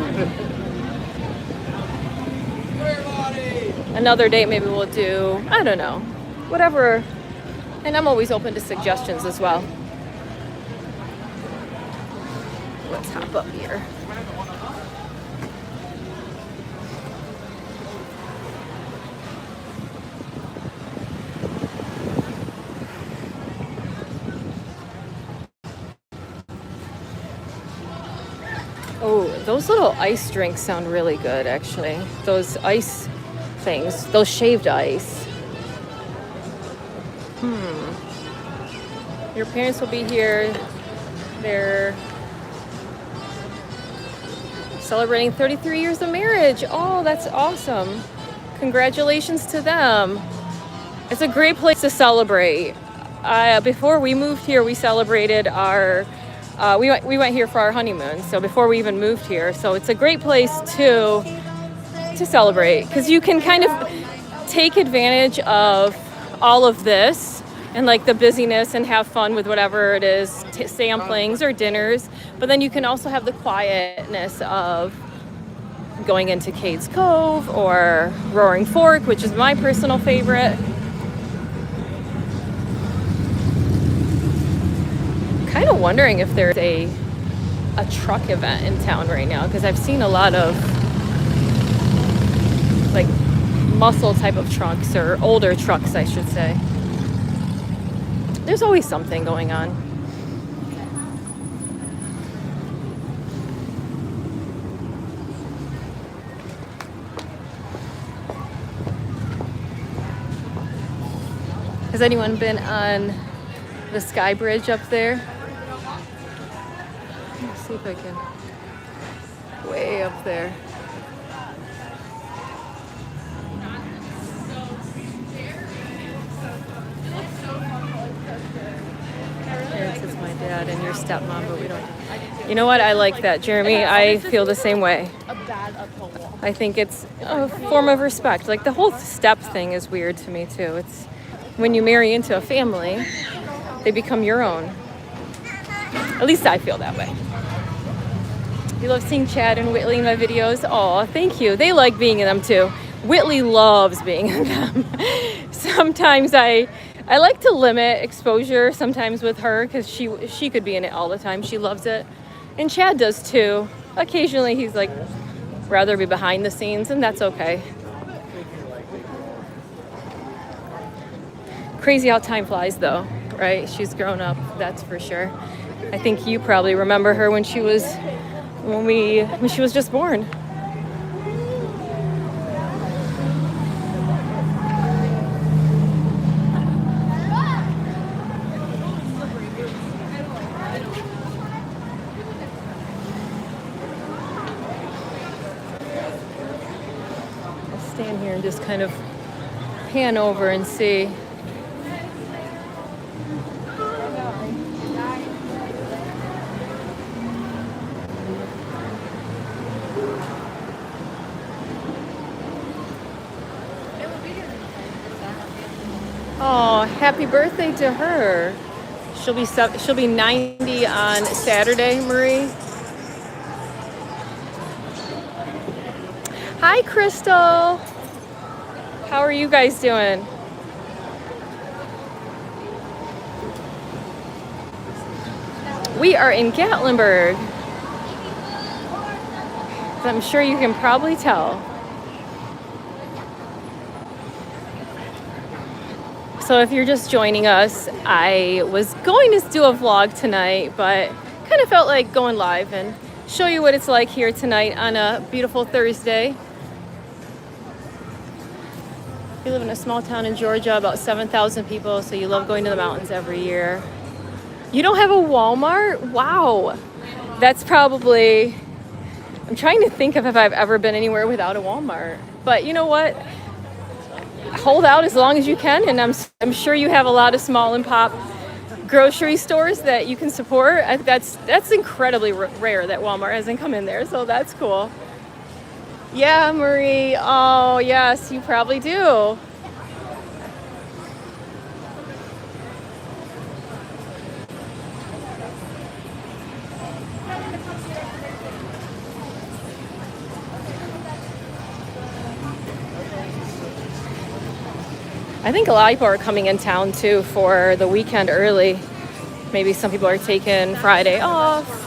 Another day maybe we'll do, I don't know, whatever. And I'm always open to suggestions as well. Let's hop up here. Oh, those little ice drinks sound really good, actually. Those ice things, those shaved ice. Your parents will be here. They're celebrating 33 years of marriage. Oh, that's awesome. Congratulations to them. It's a great place to celebrate. Before we moved here, we celebrated we went here for our honeymoon. So before we even moved here, so it's a great place to celebrate, because you can kind of take advantage of all of this and like the busyness and have fun with whatever it is, samplings or dinners. But then you can also have the quietness of going into Cades Cove or Roaring Fork, which is my personal favorite. Kind of wondering if there's a truck event in town right now, because I've seen a lot of like muscle type of trucks, or older trucks I should say. There's always something going on. Has anyone been on the Sky Bridge up there? Let's see if I can. Way up there. Here it says my dad, and you're stepmom, but we don't. You know what? I like that, Jeremy. I feel the same way. A bad uphill wall. I think it's a form of respect. Like the whole step thing is weird to me too. It's when you marry into a family, they become your own. At least I feel that way. You love seeing Chad and Whitley in my videos. Oh, thank you. They like being in them too. Whitley loves being in them. Sometimes I like to limit exposure sometimes with her because she could be in it all the time. She loves it. And Chad does too. Occasionally he's like rather be behind the scenes, and that's okay. Crazy how time flies though, right? She's grown up, that's for sure. I think you probably remember her when she was just born. Stand here and just kind of pan over and see. Oh, happy birthday to her. She'll be 90 on Saturday, Marie. Hi, Crystal. How are you guys doing? We are in Gatlinburg. I'm sure you can probably tell. So if you're just joining us, I was going to do a vlog tonight, but kind of felt like going live and show you what it's like here tonight on a beautiful Thursday. We live in a small town in Georgia, about 7,000 people, so you love going to the mountains every year. You don't have a Walmart? Wow. That's probably, I'm trying to think of if I've ever been anywhere without a Walmart. But you know what? Hold out as long as you can, and I'm sure you have a lot of small and pop grocery stores that you can support. That's incredibly rare that Walmart hasn't come in there, so that's cool. Yeah, Marie. Oh, yes, you probably do. I think a lot of people are coming in town too for the weekend early. Maybe some people are taking Friday off.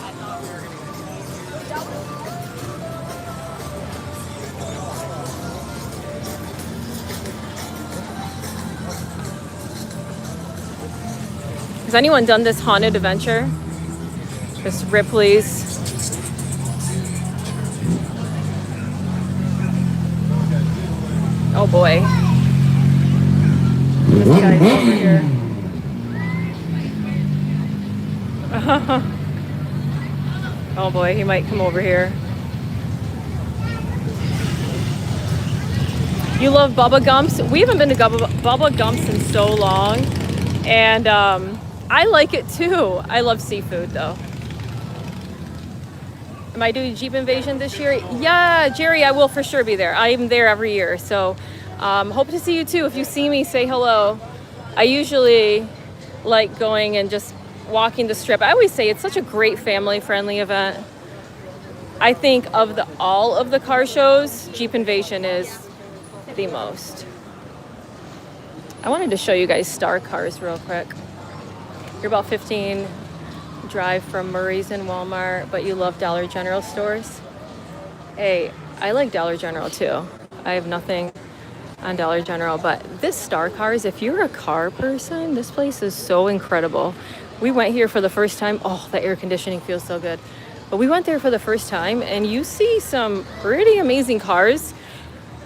Has anyone done this haunted adventure? This Ripley's. Oh boy. This guy's over here. Oh boy, he might come over here. You love Bubba Gumps? We haven't been to Bubba Gumps in so long. And I like it too. I love seafood though. Am I doing Jeep Invasion this year? Yeah, Jerry, I will for sure be there. I'm there every year. So hope to see you too. If you see me, say hello. I usually like going and just walking the strip. I always say it's such a great family-friendly event. I think of all of the car shows, Jeep Invasion is the most. I wanted to show you guys Star Cars real quick. You're about 15 drive from Murray's and Walmart, but you love Dollar General stores. Hey, I like Dollar General too. I have nothing on Dollar General, but this Star Cars, if you're a car person, this place is so incredible. We went here for the first time. Oh, the air conditioning feels so good. But we went there for the first time, and you see some pretty amazing cars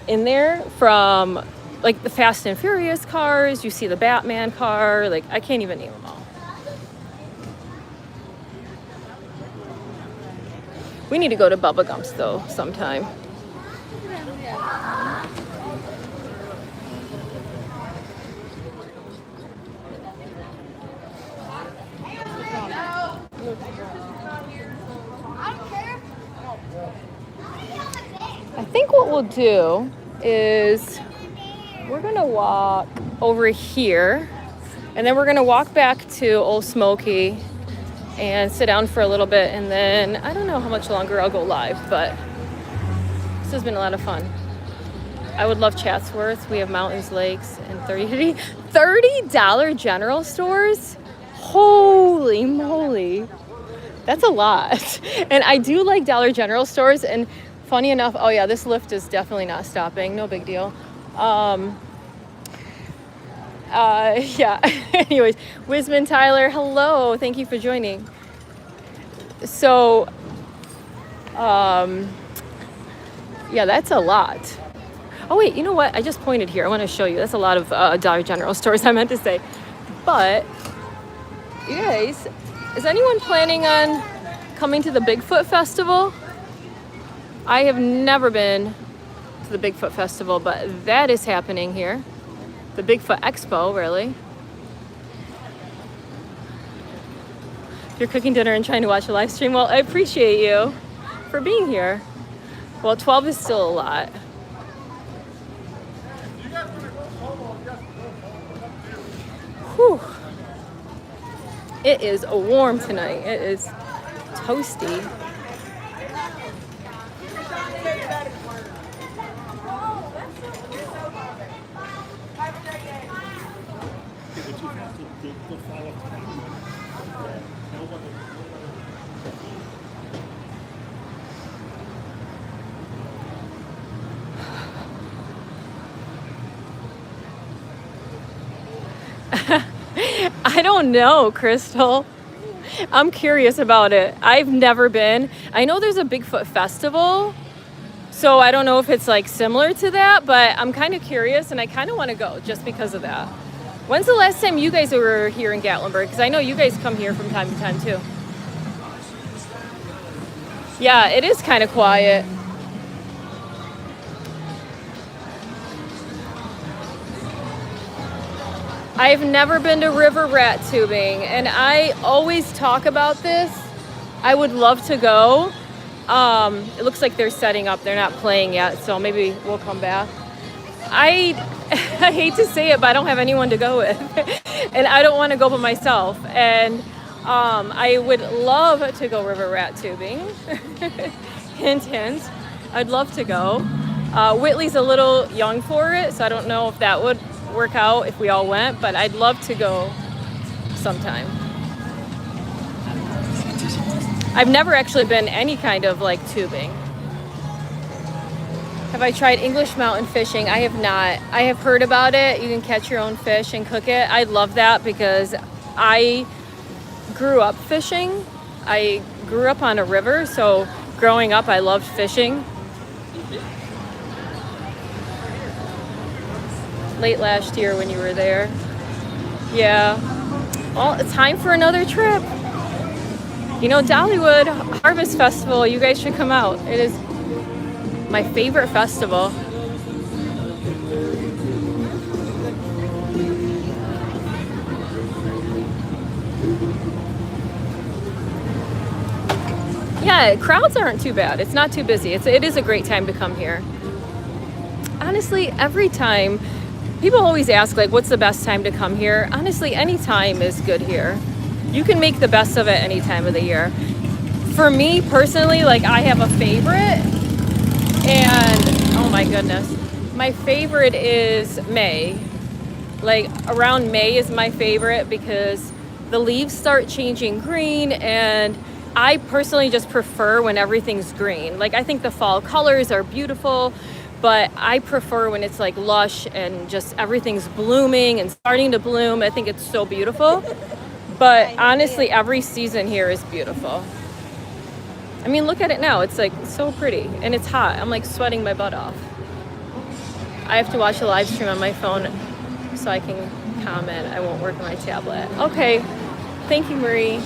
in there, from like the Fast and Furious cars. You see the Batman car. Like, I can't even name them all. We need to go to Bubba Gumps though sometime. we'll do is we're gonna walk over here, and then we're gonna walk back to Old Smoky and sit down for a little bit, and then I don't know how much longer I'll go live, but this has been a lot of fun. I would love Chatsworth. We have mountains, lakes, and $30 general stores. Holy moly. That's a lot. And I do like Dollar General stores. And funny enough, oh yeah, this lift is definitely not stopping. No big deal. Yeah. Anyways, Wisman Tyler, hello. Thank you for joining. So, yeah, that's a lot. Oh wait, you know what? I just pointed here. I want to show you. That's a lot of Dollar General stores, I meant to say. But, you guys, is anyone planning on coming to the Bigfoot Festival? I have never been to the Bigfoot Festival, but that is happening here. The Bigfoot Expo, really. You're cooking dinner and trying to watch a live stream. Well, I appreciate you for being here. Well, 12 is still a lot. Whew. It is warm tonight. It is toasty. I don't know, Crystal. I'm curious about it. I've never been. I know there's a Bigfoot festival, so I don't know if it's like similar to that, but I'm kind of curious and I kind of want to go just because of that. When's the last time you guys were here in Gatlinburg? Because I know you guys come here from time to time too. Yeah, it is kind of quiet. I've never been to river rat tubing, and I always talk about this. I would love to go. It looks like they're setting up. They're not playing yet, so maybe we'll come back. I hate to say it, but I don't have anyone to go with, and I don't want to go by myself. And I would love to go river rat tubing. Hint, hint. I'd love to go. Whitley's a little young for it, so I don't know if that would work out if we all went, but I'd love to go sometime. I've never actually been any kind of like tubing. Have I tried English mountain fishing? I have not. I have heard about it. You can catch your own fish and cook it. I love that because I grew up fishing. I grew up on a river, so growing up I loved fishing. Late last year when you were there. Yeah. Well, it's time for another trip. You know, Dollywood Harvest Festival, you guys should come out. It is my favorite festival. Yeah, crowds aren't too bad. It's not too busy. It is a great time to come here. Honestly, every time, people always ask, like, what's the best time to come here? Honestly, any time is good here. You can make the best of it any time of the year. For me, personally, like, I have a favorite, and, oh my goodness, my favorite is May. Like, around May is my favorite because the leaves start changing green, and I personally just prefer when everything's green. Like, I think the fall colors are beautiful, but I prefer when it's like lush and just everything's blooming and starting to bloom. I think it's so beautiful. But honestly, every season here is beautiful. I mean, look at it now. It's like so pretty and it's hot. I'm like sweating my butt off. I have to watch a live stream on my phone so I can comment. I won't work on my tablet. Okay. Thank you, Marie.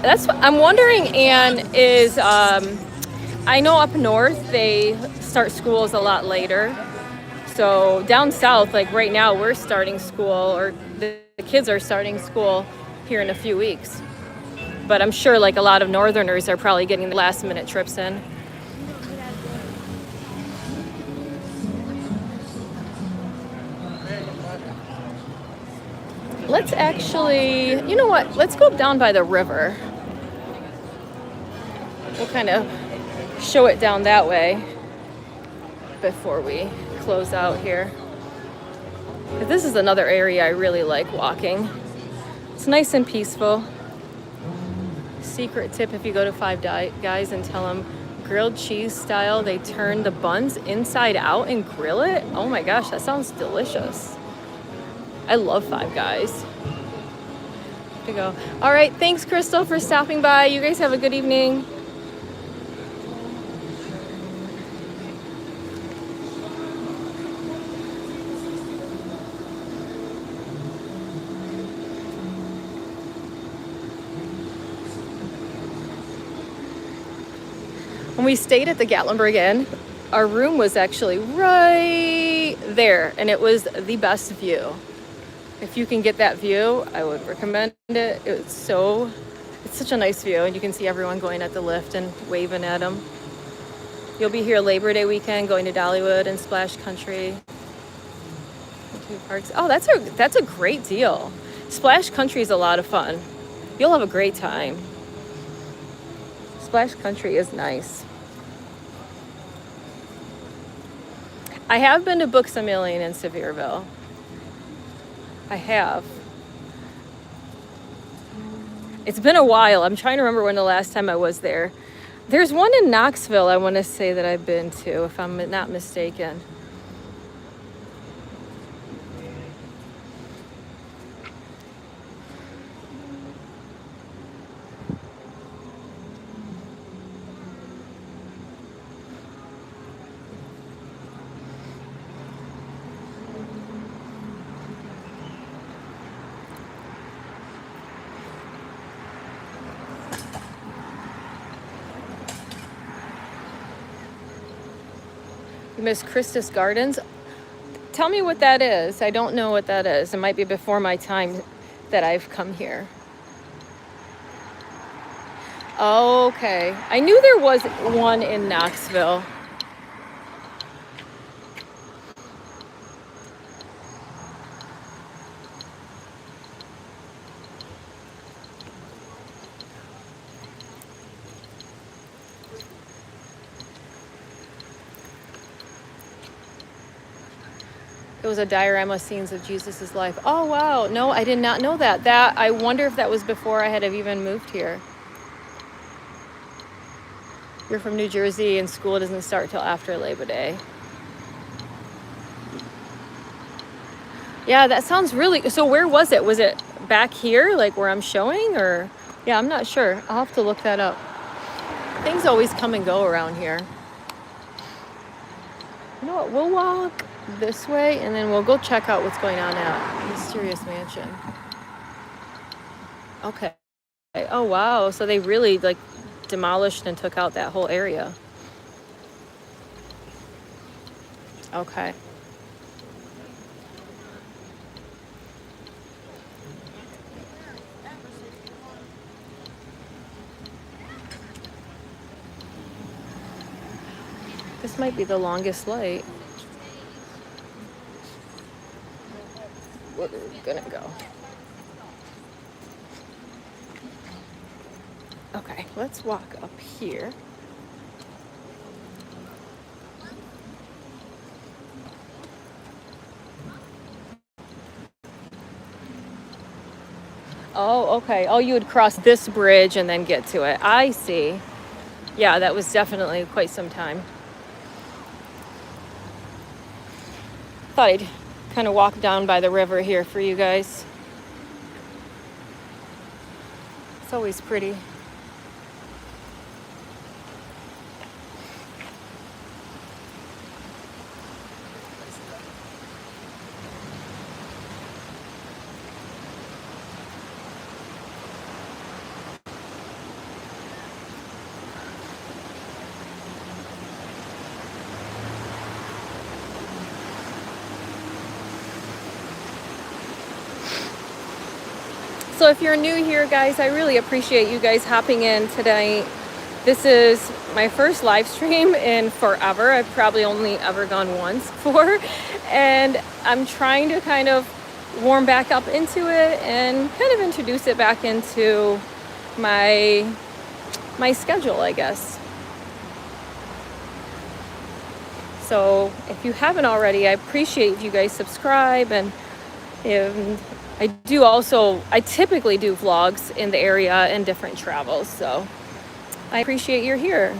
That's what I'm wondering, Anne, is I know up north they start schools a lot later. So down south, like right now, we're starting school, or the kids are starting school here in a few weeks. but I'm sure like a lot of Northerners are probably getting last minute trips in. Let's actually, you know what? Let's go down by the river. We'll kind of show it down that way before we close out here. This is another area I really like walking. It's nice and peaceful. Secret tip, if you go to Five Guys and tell them grilled cheese style, they turn the buns inside out and grill it. Oh my gosh, that sounds delicious. I love Five Guys. To go. All right, thanks Crystal for stopping by. You guys have a good evening. When we stayed at the Gatlinburg Inn, our room was actually right there, and it was the best view. If you can get that view, I would recommend it. It's such a nice view, and you can see everyone going at the lift and waving at them. You'll be here Labor Day weekend, going to Dollywood and Splash Country. Parks. Oh, that's a great deal. Splash Country is a lot of fun. You'll have a great time. Splash Country is nice. I have been to Books a Million in Sevierville. I have. It's been a while. I'm trying to remember when the last time I was there. There's one in Knoxville I want to say that I've been to, if I'm not mistaken. Miss Christus Gardens. Tell me what that is. I don't know what that is. It might be before my time that I've come here. Okay. I knew there was one in Knoxville. It was a diorama scenes of Jesus's life. Oh, wow. No, I did not know that. I wonder if that was before I had even moved here. You're from New Jersey and school doesn't start till after Labor Day. Yeah, that sounds really... So where was it? Was it back here, like where I'm showing? Or... Yeah, I'm not sure. I'll have to look that up. Things always come and go around here. You know what? We'll walk this way and then we'll go check out what's going on at Mysterious Mansion. Okay. Oh wow, so they really like demolished and took out that whole area. Okay. This might be the longest light. We're gonna go. Okay, let's walk up here. Oh, okay. Oh, you would cross this bridge and then get to it. I see. Yeah, that was definitely quite some time. Thought I'd kind of walk down by the river here for you guys. It's always pretty. Also, if you're new here, guys, I really appreciate you guys hopping in today. This is my first live stream in forever. I've probably only ever gone once before, and I'm trying to kind of warm back up into it and kind of introduce it back into my schedule, I guess. So if you haven't already, I appreciate if you guys subscribe, and I typically do vlogs in the area and different travels, so I appreciate you're here.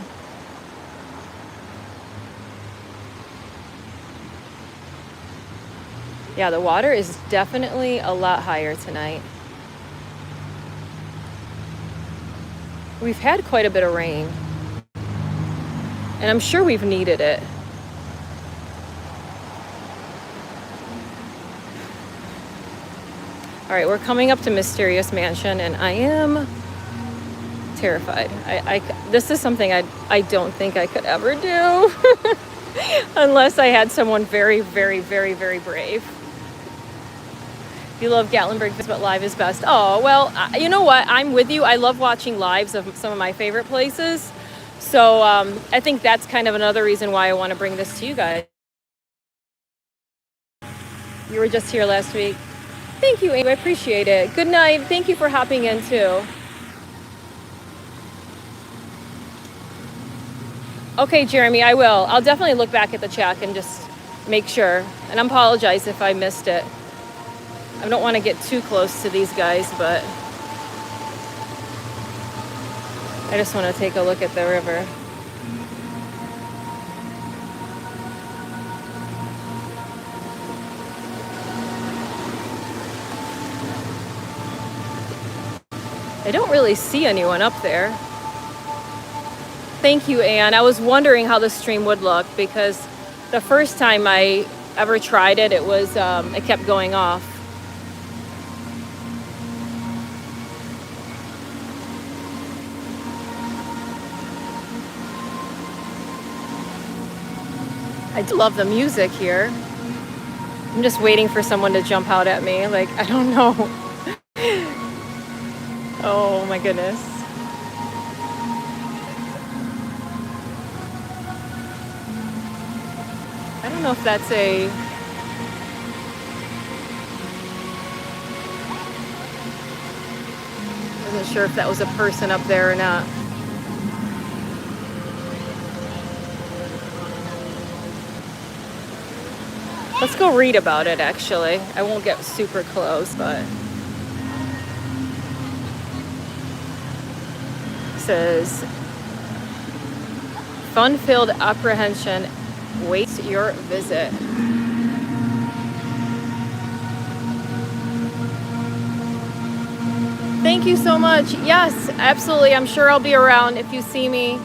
Yeah, the water is definitely a lot higher tonight. We've had quite a bit of rain, and I'm sure we've needed it. All right, we're coming up to Mysterious Mansion, and I am terrified. This is something I don't think I could ever do unless I had someone very, very, very, very brave. You love Gatlinburg, but live is best. Oh, well, you know what? I'm with you. I love watching lives of some of my favorite places. So I think that's kind of another reason why I want to bring this to you guys. You were just here last week. Thank you, Amy. I appreciate it. Good night. Thank you for hopping in, too. Okay, Jeremy, I will. I'll definitely look back at the check and just make sure. And I apologize if I missed it. I don't want to get too close to these guys, but I just want to take a look at the river. I don't really see anyone up there. Thank you, Anne. I was wondering how the stream would look, because the first time I ever tried it, it kept going off. I do love the music here. I'm just waiting for someone to jump out at me. Like, I don't know. Oh my goodness. I don't know if that's I wasn't sure if that was a person up there or not. Let's go read about it, actually. I won't get super close, but it says, fun-filled apprehension waits your visit. Thank you so much. Yes, absolutely. I'm sure I'll be around. If you see me,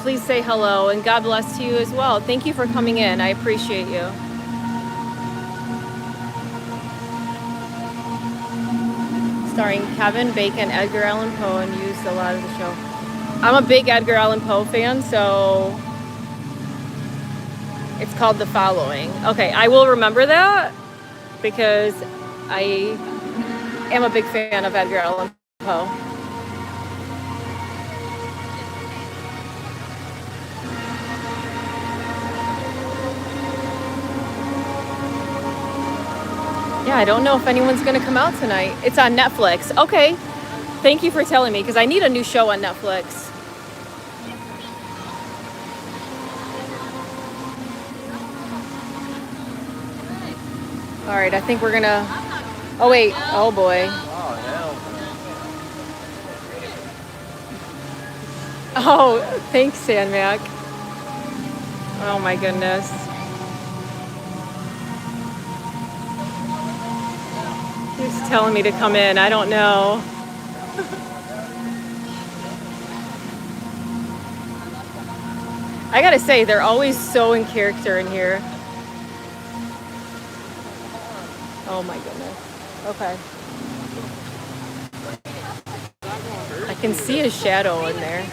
please say hello, and God bless you as well. Thank you for coming in. I appreciate you. Starring Kevin Bacon, Edgar Allan Poe, and used a lot of the show. I'm a big Edgar Allan Poe fan, so it's called The Following. Okay, I will remember that, because I am a big fan of Edgar Allan Poe. Yeah, I don't know if anyone's going to come out tonight. It's on Netflix. Okay. Thank you for telling me, because I need a new show on Netflix. All right, I think we're going to... Oh, wait. Oh, boy. Oh, thanks, Sandmac. Oh, my goodness. Who's telling me to come in? I don't know. I gotta say, they're always so in character in here. Oh my goodness. Okay. I can see a shadow in there.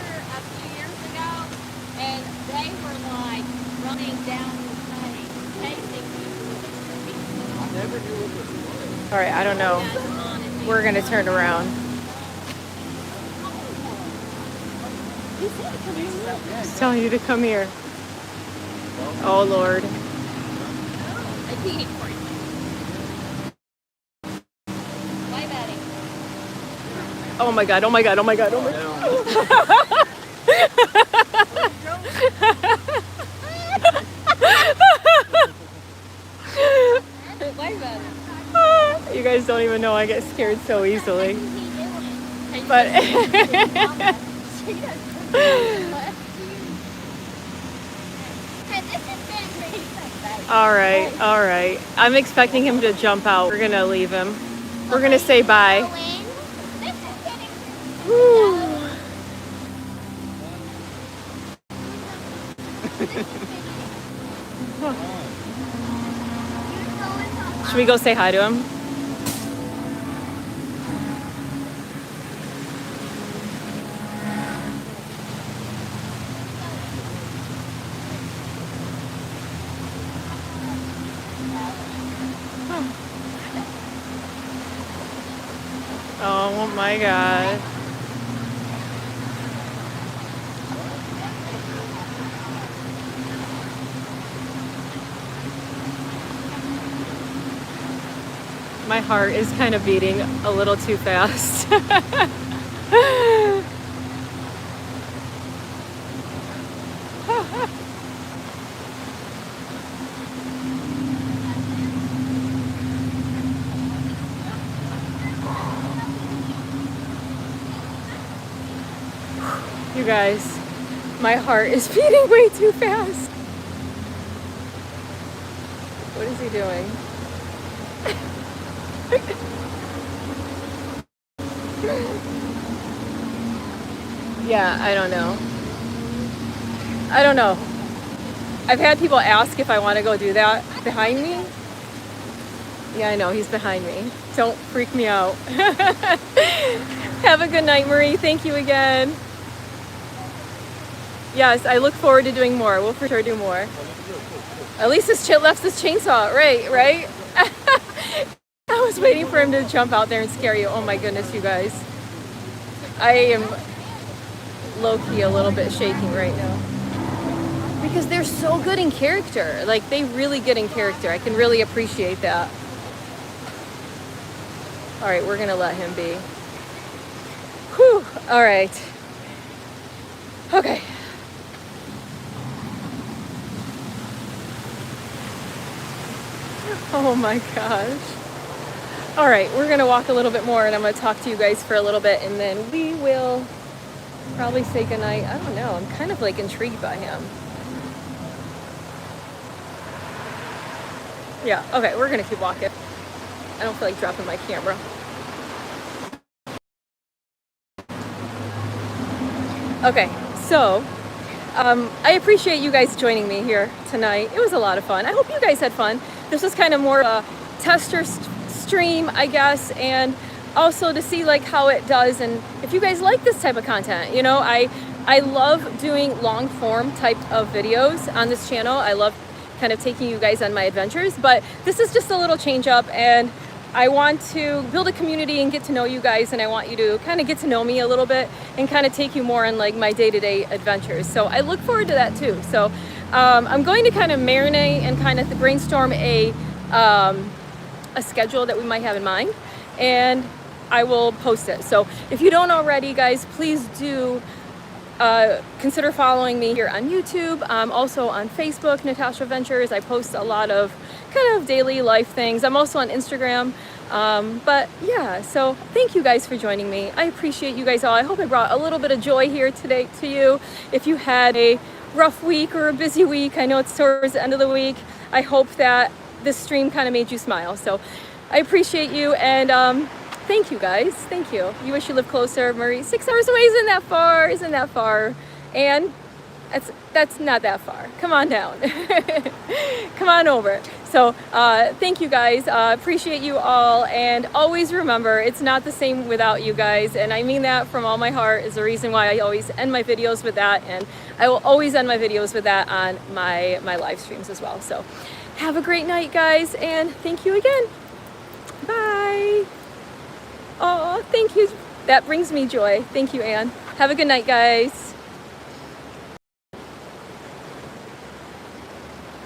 And they were like running down the lane, chasing people. I never knew it was. All right, I don't know. we're gonna turn around. He's telling you to come here. Oh Lord. I peed for you. Wave at him. Oh my God, oh my God, oh my God, oh my God. Wave at him. You guys don't even know I get scared so easily. He doing it. But all right. I'm expecting him to jump out. We're gonna leave him. We're gonna say bye. Whew. Should we go say hi to him? Oh my God. My heart is kind of beating a little too fast. You guys, my heart is beating way too fast. What is he doing? Yeah, I don't know. I've had people ask if I want to go do that behind me. Yeah, I know, he's behind me. Don't freak me out. Have a good night, Marie. Thank you again. Yes, I look forward to doing more. We'll for sure do more. At least his left his chainsaw. Right? I was waiting for him to jump out there and scare you. Oh my goodness, you guys. I am low-key a little bit shaking right now. Because they're so good in character. Like, they really get in character. I can really appreciate that. All right, we're gonna let him be. Whew, all right. Okay. Oh my gosh. All right, we're gonna walk a little bit more and I'm gonna talk to you guys for a little bit and then we will probably say goodnight. I don't know, I'm kind of like intrigued by him. Yeah, okay, we're gonna keep walking. I don't feel like dropping my camera. Okay, so I appreciate you guys joining me here tonight. It was a lot of fun. I hope you guys had fun. This was kind of more of a tester stream, I guess, and also to see like how it does and if you guys like this type of content. You know, I love doing long form type of videos on this channel. I love kind of taking you guys on my adventures, but this is just a little change up and I want to build a community and get to know you guys, and I want you to kind of get to know me a little bit and kind of take you more on like my day-to-day adventures. So I look forward to that too. So I'm going to kind of marinate and kind of brainstorm a schedule that we might have in mind, and I will post it. So if you don't already, guys, please do consider following me here on YouTube. Also on Facebook, Natasha Ventures. I post a lot of kind of daily life things. I'm also on Instagram. But yeah, so thank you guys for joining me. I appreciate you guys all. I hope I brought a little bit of joy here today to you. If you had a rough week or a busy week, I know it's towards the end of the week, I hope that this stream kind of made you smile. So I appreciate you, and thank you guys. Thank you. You wish you lived closer, Marie. 6 hours away isn't that far. Isn't that far? And that's not that far. Come on down. Come on over. So thank you guys. Appreciate you all, and always remember, it's not the same without you guys, and I mean that from all my heart. Is the reason why I always end my videos with that, and I will always end my videos with that on my live streams as well. So have a great night, guys, and thank you again. Bye. Oh. Thank you. That brings me joy. Thank you, Anne. Have a good night, guys.